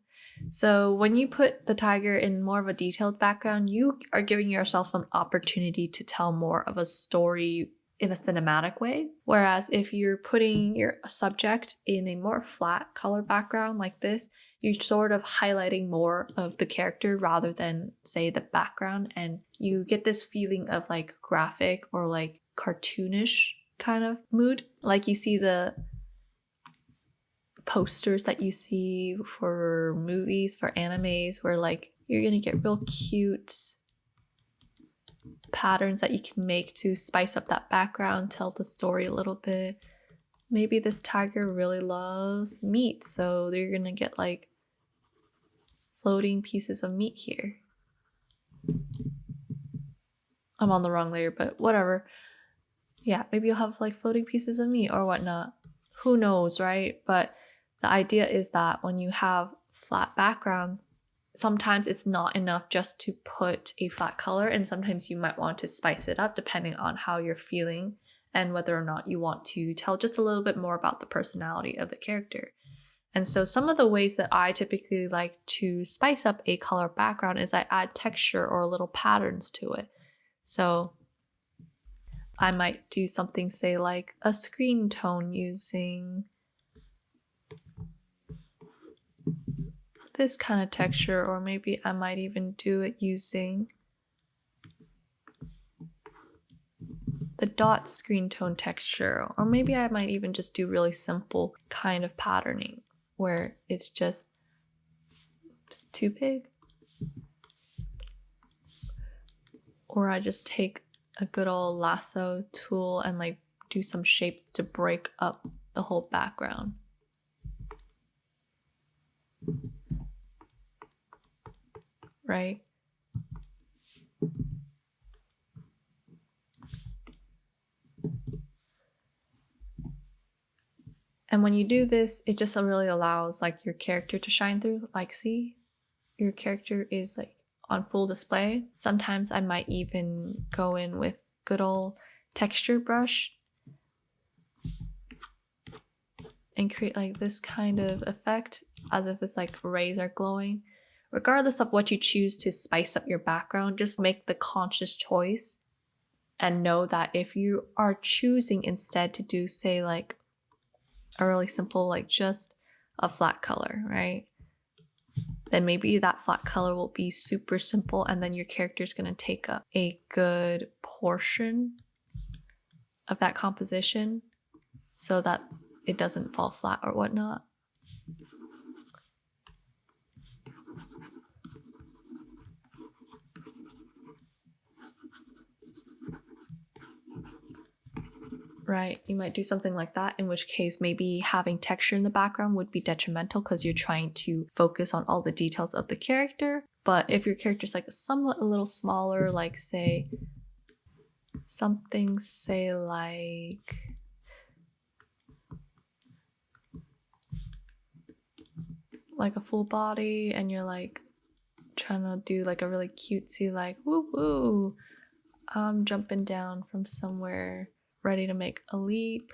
So when you put the tiger in more of a detailed background, you are giving yourself an opportunity to tell more of a story in a cinematic way. Whereas if you're putting your subject in a more flat color background like this, you're sort of highlighting more of the character rather than, say, the background, and you get this feeling of like graphic or like cartoonish kind of mood. Like you see the posters that you see for movies, for animes, where like you're gonna get real cute patterns that you can make to spice up that background, tell the story a little bit. Maybe this tiger really loves meat, so you're gonna get like floating pieces of meat here. I'm on the wrong layer, but whatever. Yeah, maybe you'll have like floating pieces of meat or whatnot. Who knows, right? But the idea is that when you have flat backgrounds, sometimes it's not enough just to put a flat color, and sometimes you might want to spice it up depending on how you're feeling and whether or not you want to tell just a little bit more about the personality of the character. And so some of the ways that I typically like to spice up a color background is I add texture or little patterns to it. So I might do something, say like a screen tone using this kind of texture, or maybe I might even do it using the dot screen tone texture, or maybe I might even just do really simple kind of patterning where it's just too big. Or I just take a good old lasso tool and like do some shapes to break up the whole background. Right? And when you do this, it just really allows like your character to shine through. Like, see, your character is like on full display. Sometimes I might even go in with good old texture brush and create like this kind of effect as if it's like rays are glowing. Regardless of what you choose to spice up your background, just make the conscious choice and know that if you are choosing instead to do, say, like a really simple, like just a flat color, right? Then maybe that flat color will be super simple, and then your character is going to take up a good portion of that composition so that it doesn't fall flat or whatnot. Right, you might do something like that, in which case maybe having texture in the background would be detrimental because you're trying to focus on all the details of the character. But if your character's like somewhat a little smaller, like say something, say like a full body, and you're like trying to do like a really cutesy like woo woo, I'm jumping down from somewhere ready to make a leap,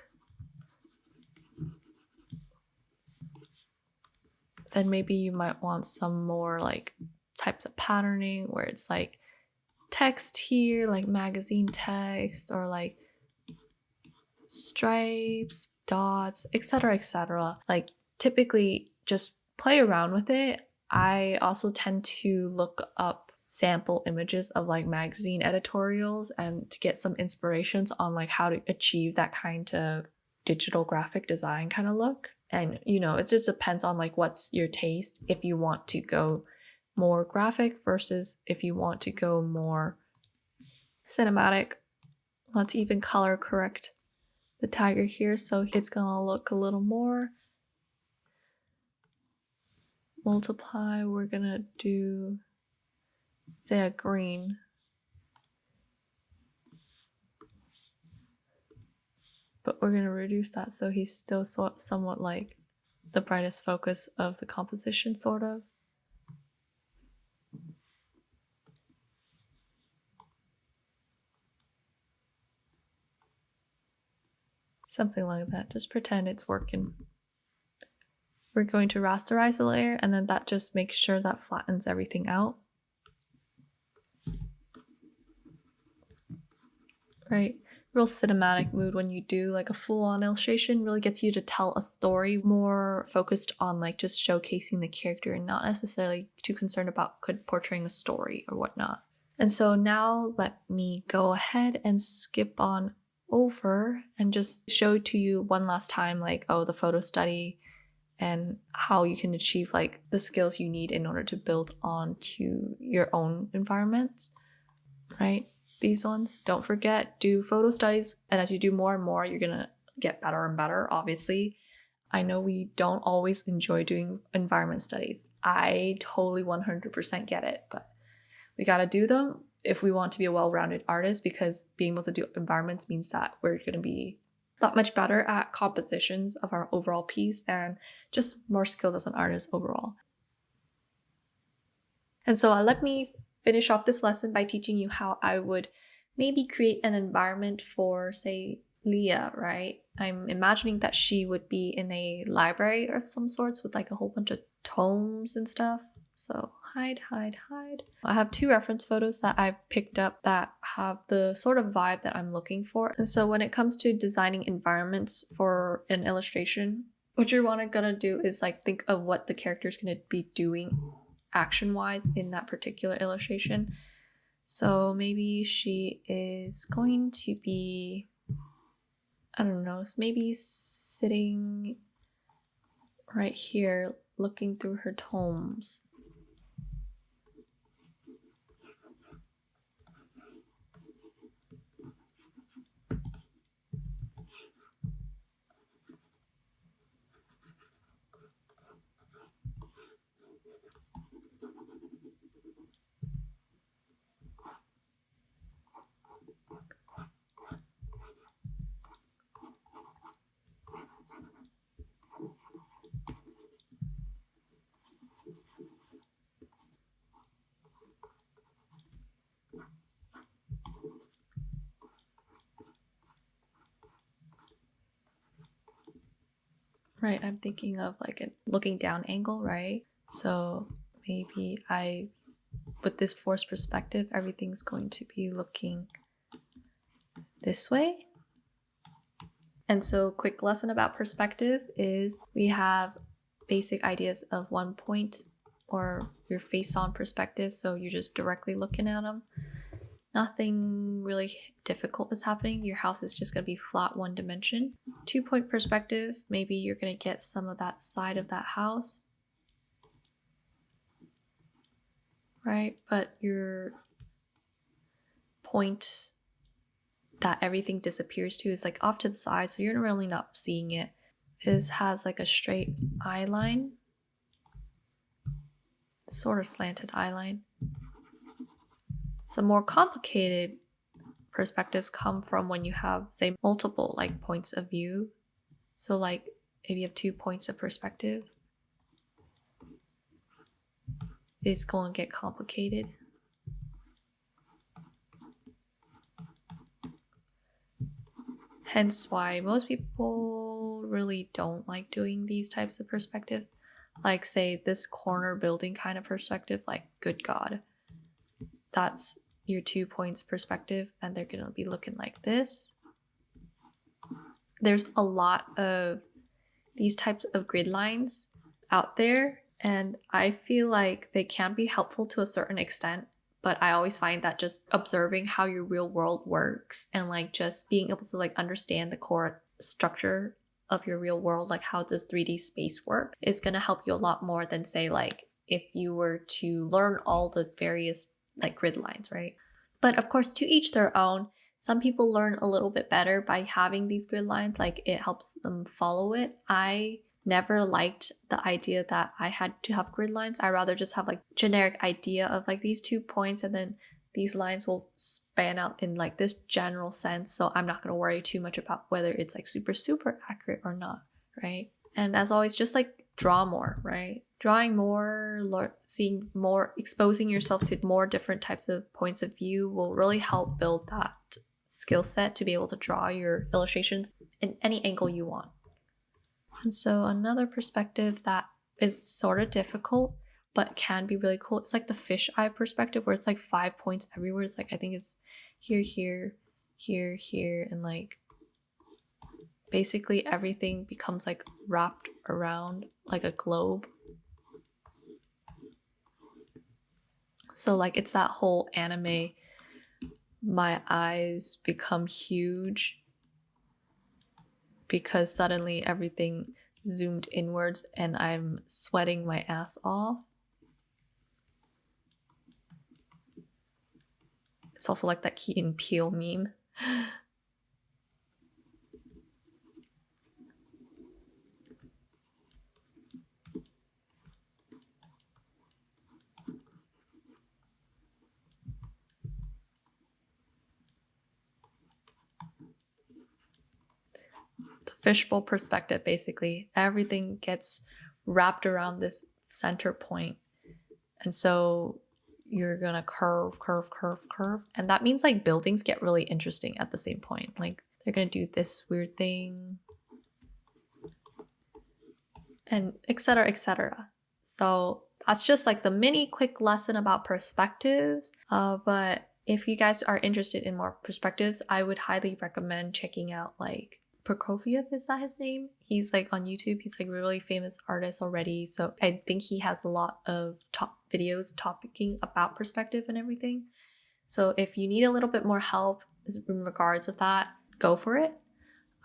then maybe you might want some more like types of patterning where it's like text here, like magazine text, or like stripes, dots, etc., etc. Like typically just play around with it. I also tend to look up sample images of like magazine editorials and to get some inspirations on like how to achieve that kind of digital graphic design kind of look. And you know, it just depends on like what's your taste, if you want to go more graphic versus if you want to go more cinematic. Let's even color correct the tiger here so it's gonna look a little more. Multiply, we're gonna do, say, a green. But we're gonna reduce that so he's still somewhat like the brightest focus of the composition, sort of. Something like that. Just pretend it's working. We're going to rasterize the layer, and then that just makes sure that flattens everything out. Right? Real cinematic mood when you do like a full-on illustration, really gets you to tell a story, more focused on like just showcasing the character and not necessarily too concerned about portraying a story or whatnot. And so now let me go ahead and skip on over and just show to you one last time like, oh, the photo study and how you can achieve like the skills you need in order to build onto your own environments, right? These ones, don't forget, do photo studies, and as you do more and more, you're gonna get better and better, obviously. I know we don't always enjoy doing environment studies. I totally 100% get it, but we gotta do them if we want to be a well-rounded artist, because being able to do environments means that we're gonna be that much better at compositions of our overall piece and just more skilled as an artist overall. And so let me finish off this lesson by teaching you how I would maybe create an environment for, say, Leah, right? I'm imagining that she would be in a library of some sorts with like a whole bunch of tomes and stuff. So hide, hide, hide. I have 2 reference photos that I've picked up that have the sort of vibe that I'm looking for. And so when it comes to designing environments for an illustration, what you're gonna do is like think of what the character's gonna be doing action-wise in that particular illustration. So maybe she is going to be, I don't know, maybe sitting right here looking through her tomes. Right, I'm thinking of like a looking down angle, right? So maybe with this forced perspective, everything's going to be looking this way. And so quick lesson about perspective is we have basic ideas of 1 point or your face-on perspective. So you're just directly looking at them. Nothing really difficult is happening. Your house is just going to be flat 1 dimension. 2-point perspective, maybe you're going to get some of that side of that house, right? But your point that everything disappears to is like off to the side, so you're really not seeing it. This has like a straight eye line, sort of slanted eye line. Some more complicated perspectives come from when you have, say, multiple like points of view. So like if you have 2 points of perspective, it's going to get complicated. Hence why most people really don't like doing these types of perspective. Like say this corner building kind of perspective, like good God, that's your 2 points perspective and they're gonna be looking like this. There's a lot of these types of grid lines out there, and I feel like they can be helpful to a certain extent, but I always find that just observing how your real world works and like just being able to like understand the core structure of your real world, like how does 3D space work, is gonna help you a lot more than say like if you were to learn all the various like grid lines, right? But of course, to each their own. Some people learn a little bit better by having these grid lines, like it helps them follow it. I never liked the idea that I had to have grid lines. I rather just have like generic idea of like these 2 points and then these lines will span out in like this general sense. So I'm not going to worry too much about whether it's like super accurate or not, right? And as always, just like draw more, right? Drawing more, seeing more, exposing yourself to more different types of points of view will really help build that skill set to be able to draw your illustrations in any angle you want. And so another perspective that is sort of difficult but can be really cool, it's like the fisheye perspective where it's like 5 points everywhere. It's like I think it's here, here, here, here, and like basically everything becomes like wrapped around like a globe. So like it's that whole anime, my eyes become huge because suddenly everything zoomed inwards and I'm sweating my ass off. It's also like that Key and Peele meme. The fishbowl perspective, basically. Everything gets wrapped around this center point. And so you're gonna curve. And that means like buildings get really interesting at the same point. Like they're gonna do this weird thing, and etc., etc. So that's just like the mini quick lesson about perspectives. But if you guys are interested in more perspectives, I would highly recommend checking out like Prokofiev, is that his name? He's like on YouTube. He's like a really famous artist already. So I think he has a lot of top videos talking about perspective and everything. So if you need a little bit more help in regards of that, go for it.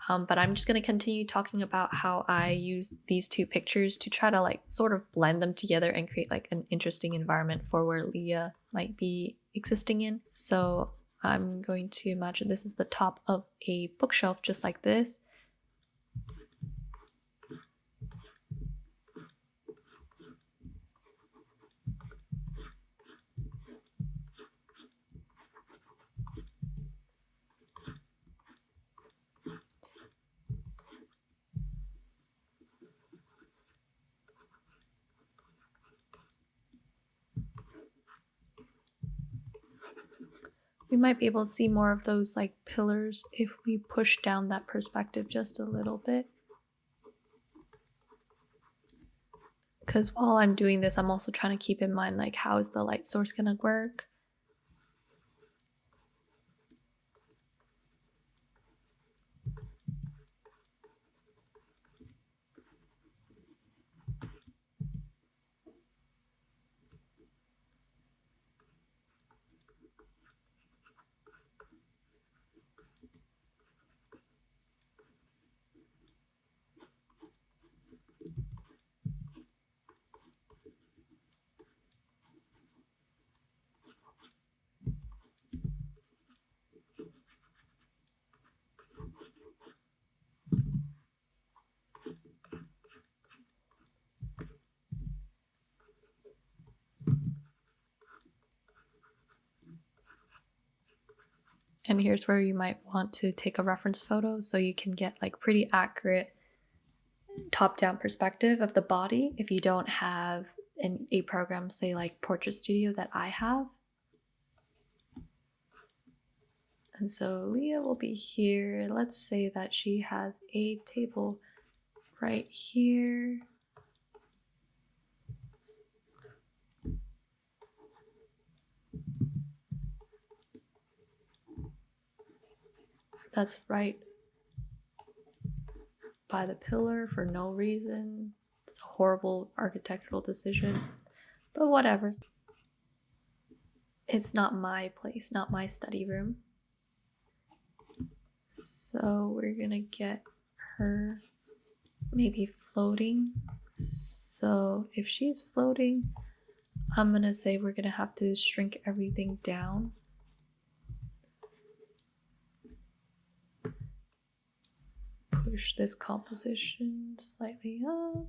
But I'm just going to continue talking about how I use these two pictures to try to like sort of blend them together and create like an interesting environment for where Leah might be existing in. So I'm going to imagine this is the top of a bookshelf just like this. We might be able to see more of those like pillars if we push down that perspective just a little bit. Because while I'm doing this, I'm also trying to keep in mind like how is the light source gonna work. And here's where you might want to take a reference photo so you can get like pretty accurate top-down perspective of the body if you don't have a program, say like Portrait Studio that I have. And so Leah will be here. Let's say that she has a table right here. That's right by the pillar for no reason. It's a horrible architectural decision, but whatever. It's not my place, not my study room. So we're gonna get her maybe floating. So if she's floating, I'm gonna say we're gonna have to shrink everything down. Push this composition slightly up.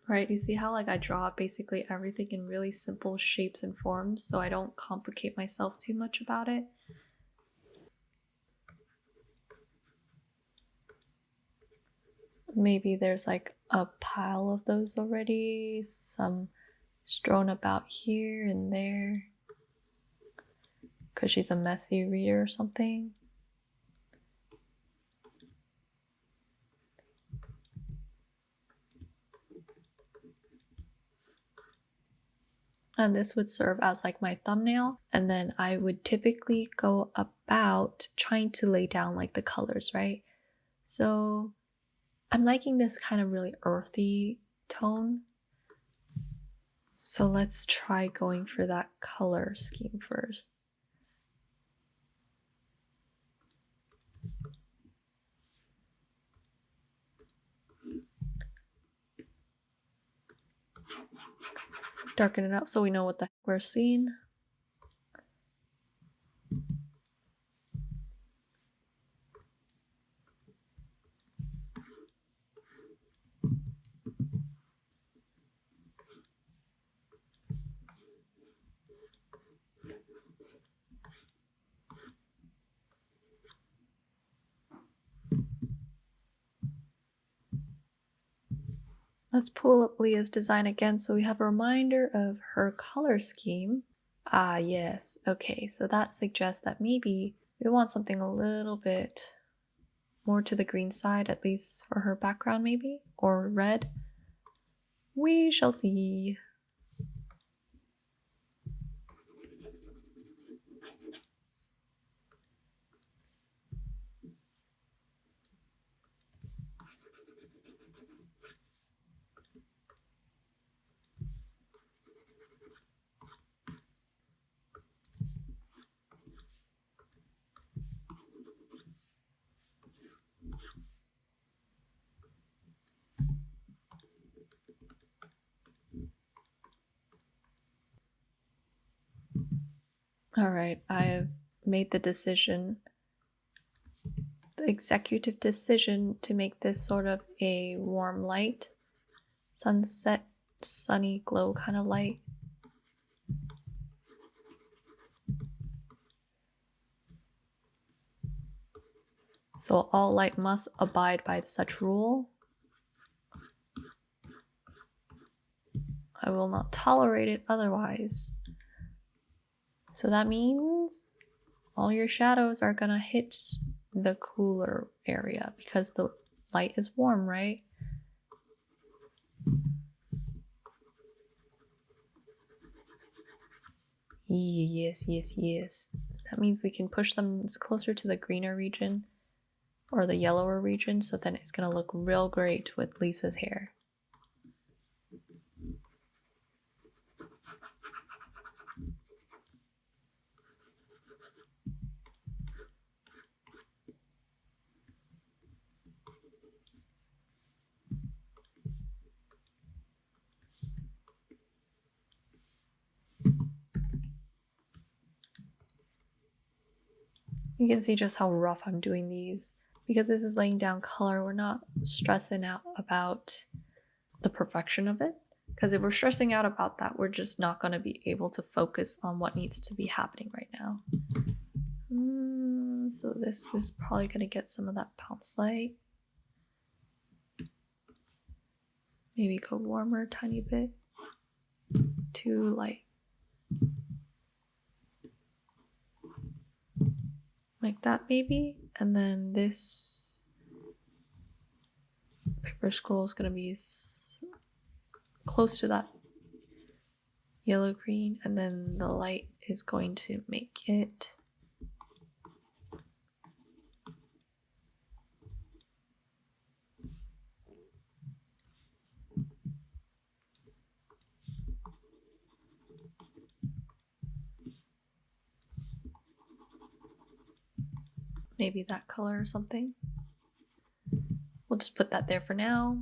Right, you see how like I draw basically everything in really simple shapes and forms so I don't complicate myself too much about it. Maybe there's like a pile of those already, some strewn about here and there because she's a messy reader or something. And this would serve as like my thumbnail. And then I would typically go about trying to lay down like the colors, right? So I'm liking this kind of really earthy tone. So let's try going for that color scheme first. Darken it up so we know what the heck we're seeing. Let's pull up Leah's design again so we have a reminder of her color scheme. Ah, yes. Okay, so that suggests that maybe we want something a little bit more to the green side, at least for her background maybe, or red. We shall see. All right, I have made the decision, the executive decision to make this sort of a warm light, sunset, sunny glow kind of light. So all light must abide by such rule. I will not tolerate it otherwise. So that means all your shadows are gonna hit the cooler area because the light is warm, right? Yes, yes, yes. That means we can push them closer to the greener region or the yellower region, so then it's gonna look real great with Lisa's hair. You can see just how rough I'm doing these. Because this is laying down color, we're not stressing out about the perfection of it. Because if we're stressing out about that, we're just not going to be able to focus on what needs to be happening right now. So this is probably going to get some of that bounce light. Maybe go warmer a tiny bit. Too light. Like that maybe. And then this paper scroll is going to be close to that yellow green, and then the light is going to make it maybe that color or something. We'll just put that there for now.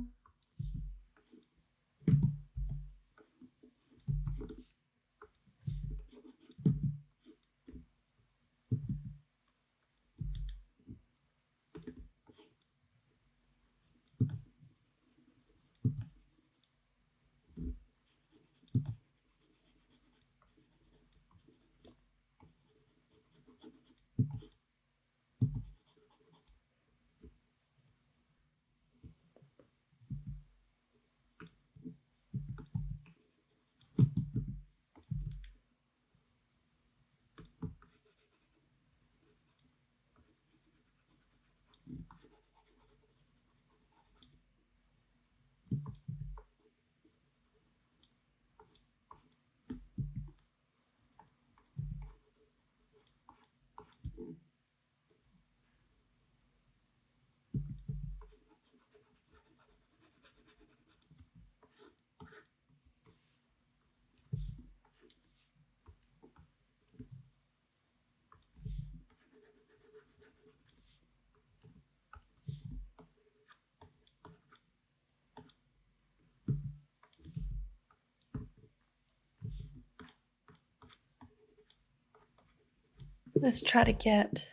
Let's try to get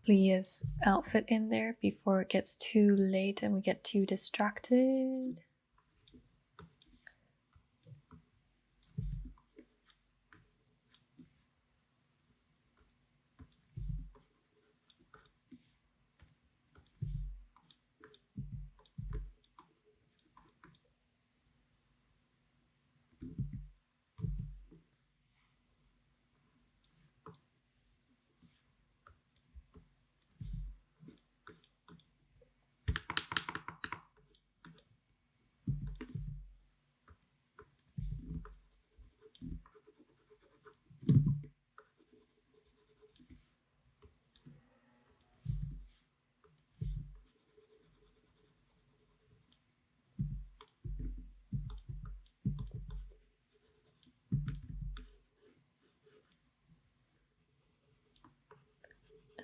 Leah's outfit in there before it gets too late and we get too distracted.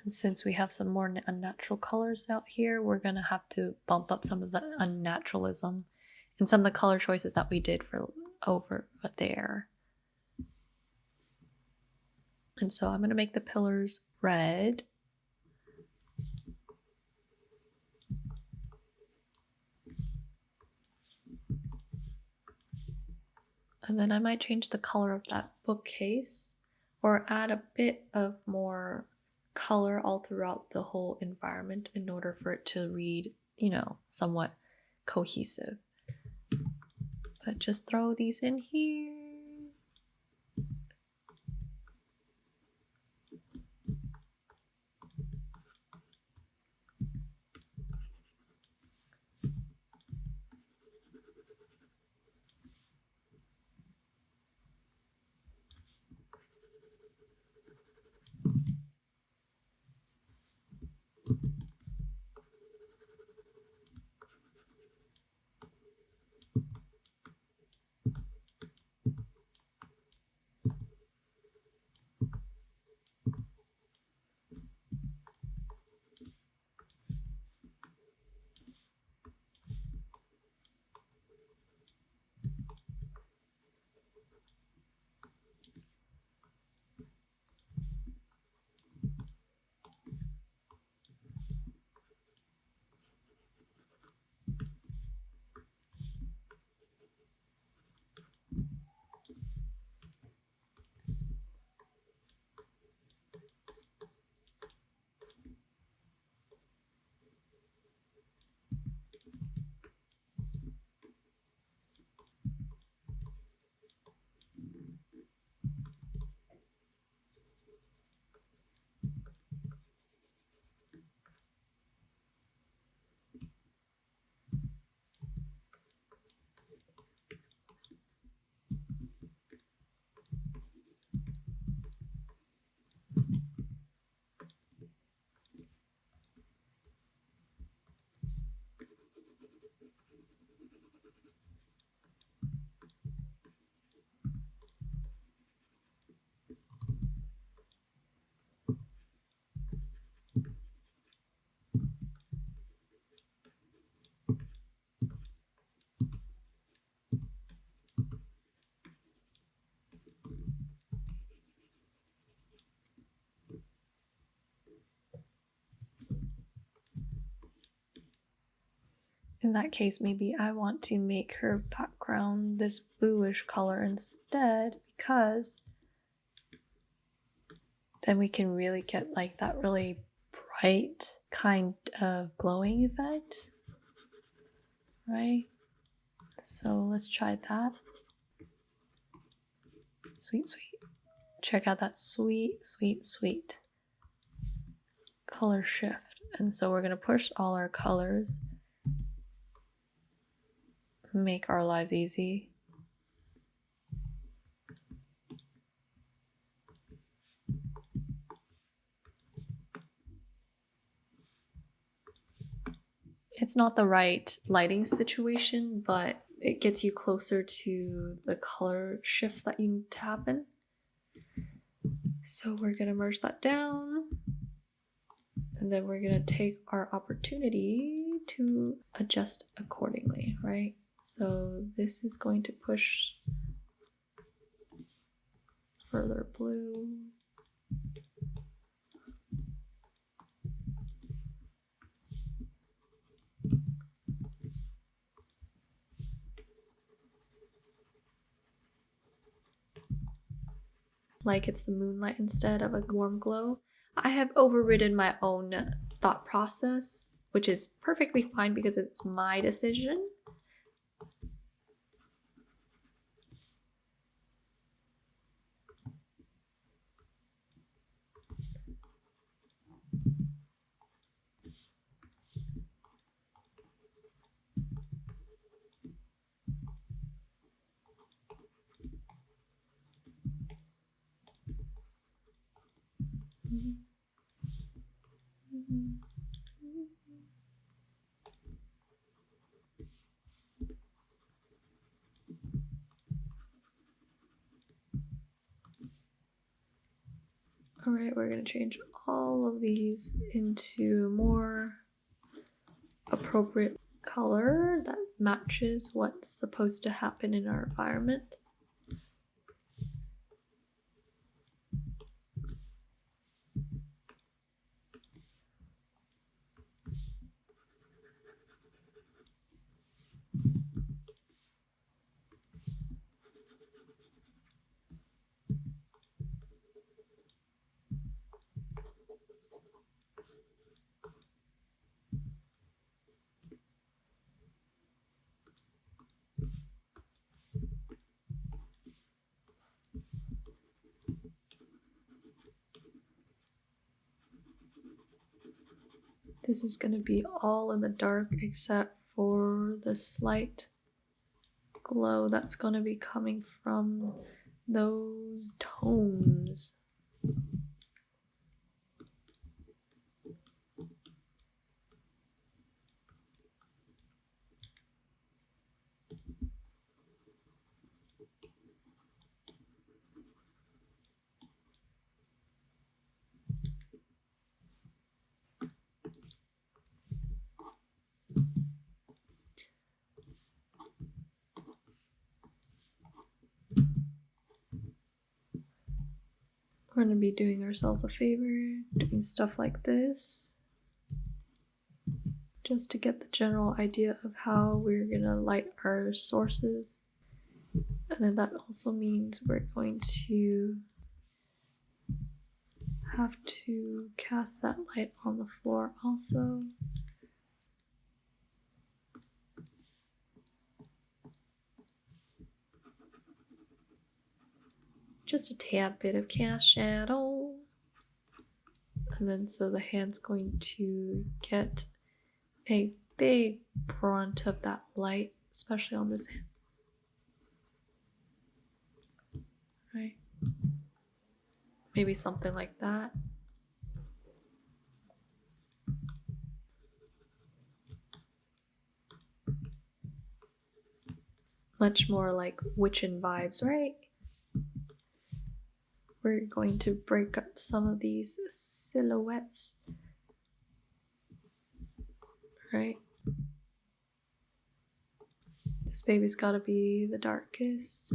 And since we have some more unnatural colors out here, we're gonna have to bump up some of the unnaturalism and some of the color choices that we did for over there. And so I'm gonna make the pillars red. And then I might change the color of that bookcase or add a bit of more color all throughout the whole environment in order for it to read, you know, somewhat cohesive. But just throw these in here. In that case, maybe I want to make her background this bluish color instead, because then we can really get like that really bright kind of glowing effect, right? So let's try that. Sweet, sweet. Check out that sweet, sweet, sweet color shift. And so we're gonna push all our colors, make our lives easy. It's not the right lighting situation, but it gets you closer to the color shifts that you need to happen. So we're gonna merge that down, and then we're gonna take our opportunity to adjust accordingly, right? So this is going to push further blue. like it's the moonlight instead of a warm glow. I have overridden my own thought process, which is perfectly fine because it's my decision. All right, we're gonna change all of these into more appropriate color that matches what's supposed to happen in our environment. This is going to be all in the dark except for the slight glow that's going to be coming from those tones. We're going to be doing ourselves a favor, doing stuff like this, just to get the general idea of how we're going to light our sources. And then that also means we're going to have to cast that light on the floor also. Just a tad bit of cast shadow. And then so the hand's going to get a big brunt of that light, especially on this hand. Right? Maybe something like that. Much more like Witchin vibes, right? We're going to break up some of these silhouettes. Right? This baby's gotta be the darkest.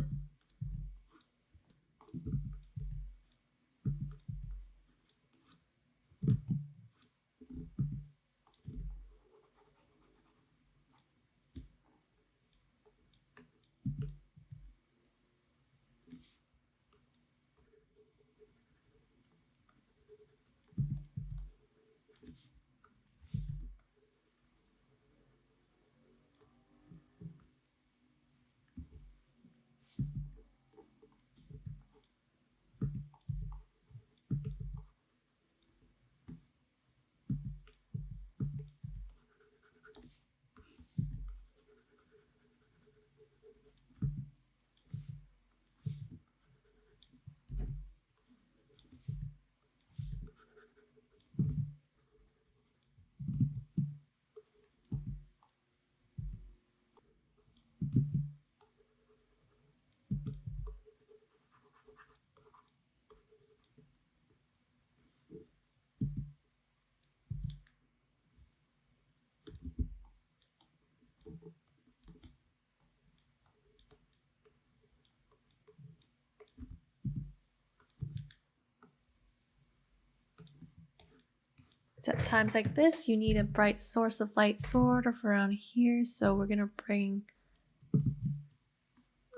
It's at times like this you need a bright source of light sort of around here, so we're gonna bring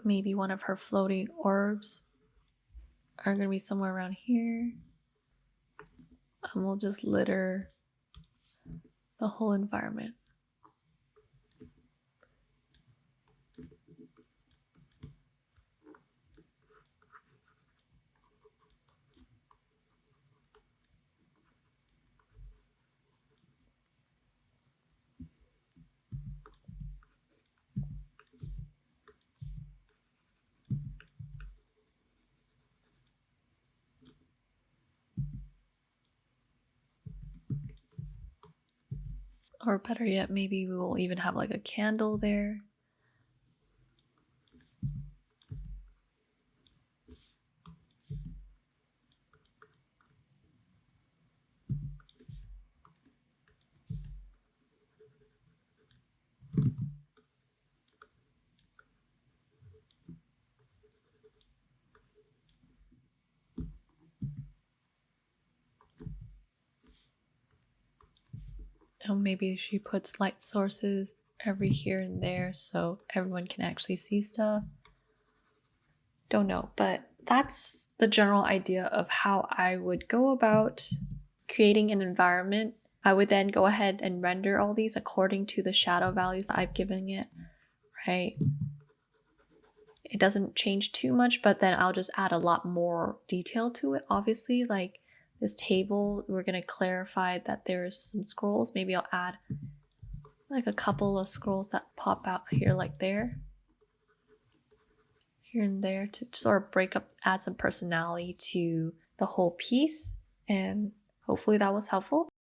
maybe one of her floating orbs are gonna be somewhere around here. And we'll just litter the whole environment. Or better yet, maybe we will even have like a candle there. And maybe she puts light sources every here and there so everyone can actually see stuff. Don't know, but that's the general idea of how I would go about creating an environment. I would then go ahead and render all these according to the shadow values that I've given it, right? It doesn't change too much, but then I'll just add a lot more detail to it, obviously. Like this table, we're going to clarify that there's some scrolls. Maybe I'll add like a couple of scrolls that pop out here, like there. Here and there to sort of break up, add some personality to the whole piece. And hopefully that was helpful.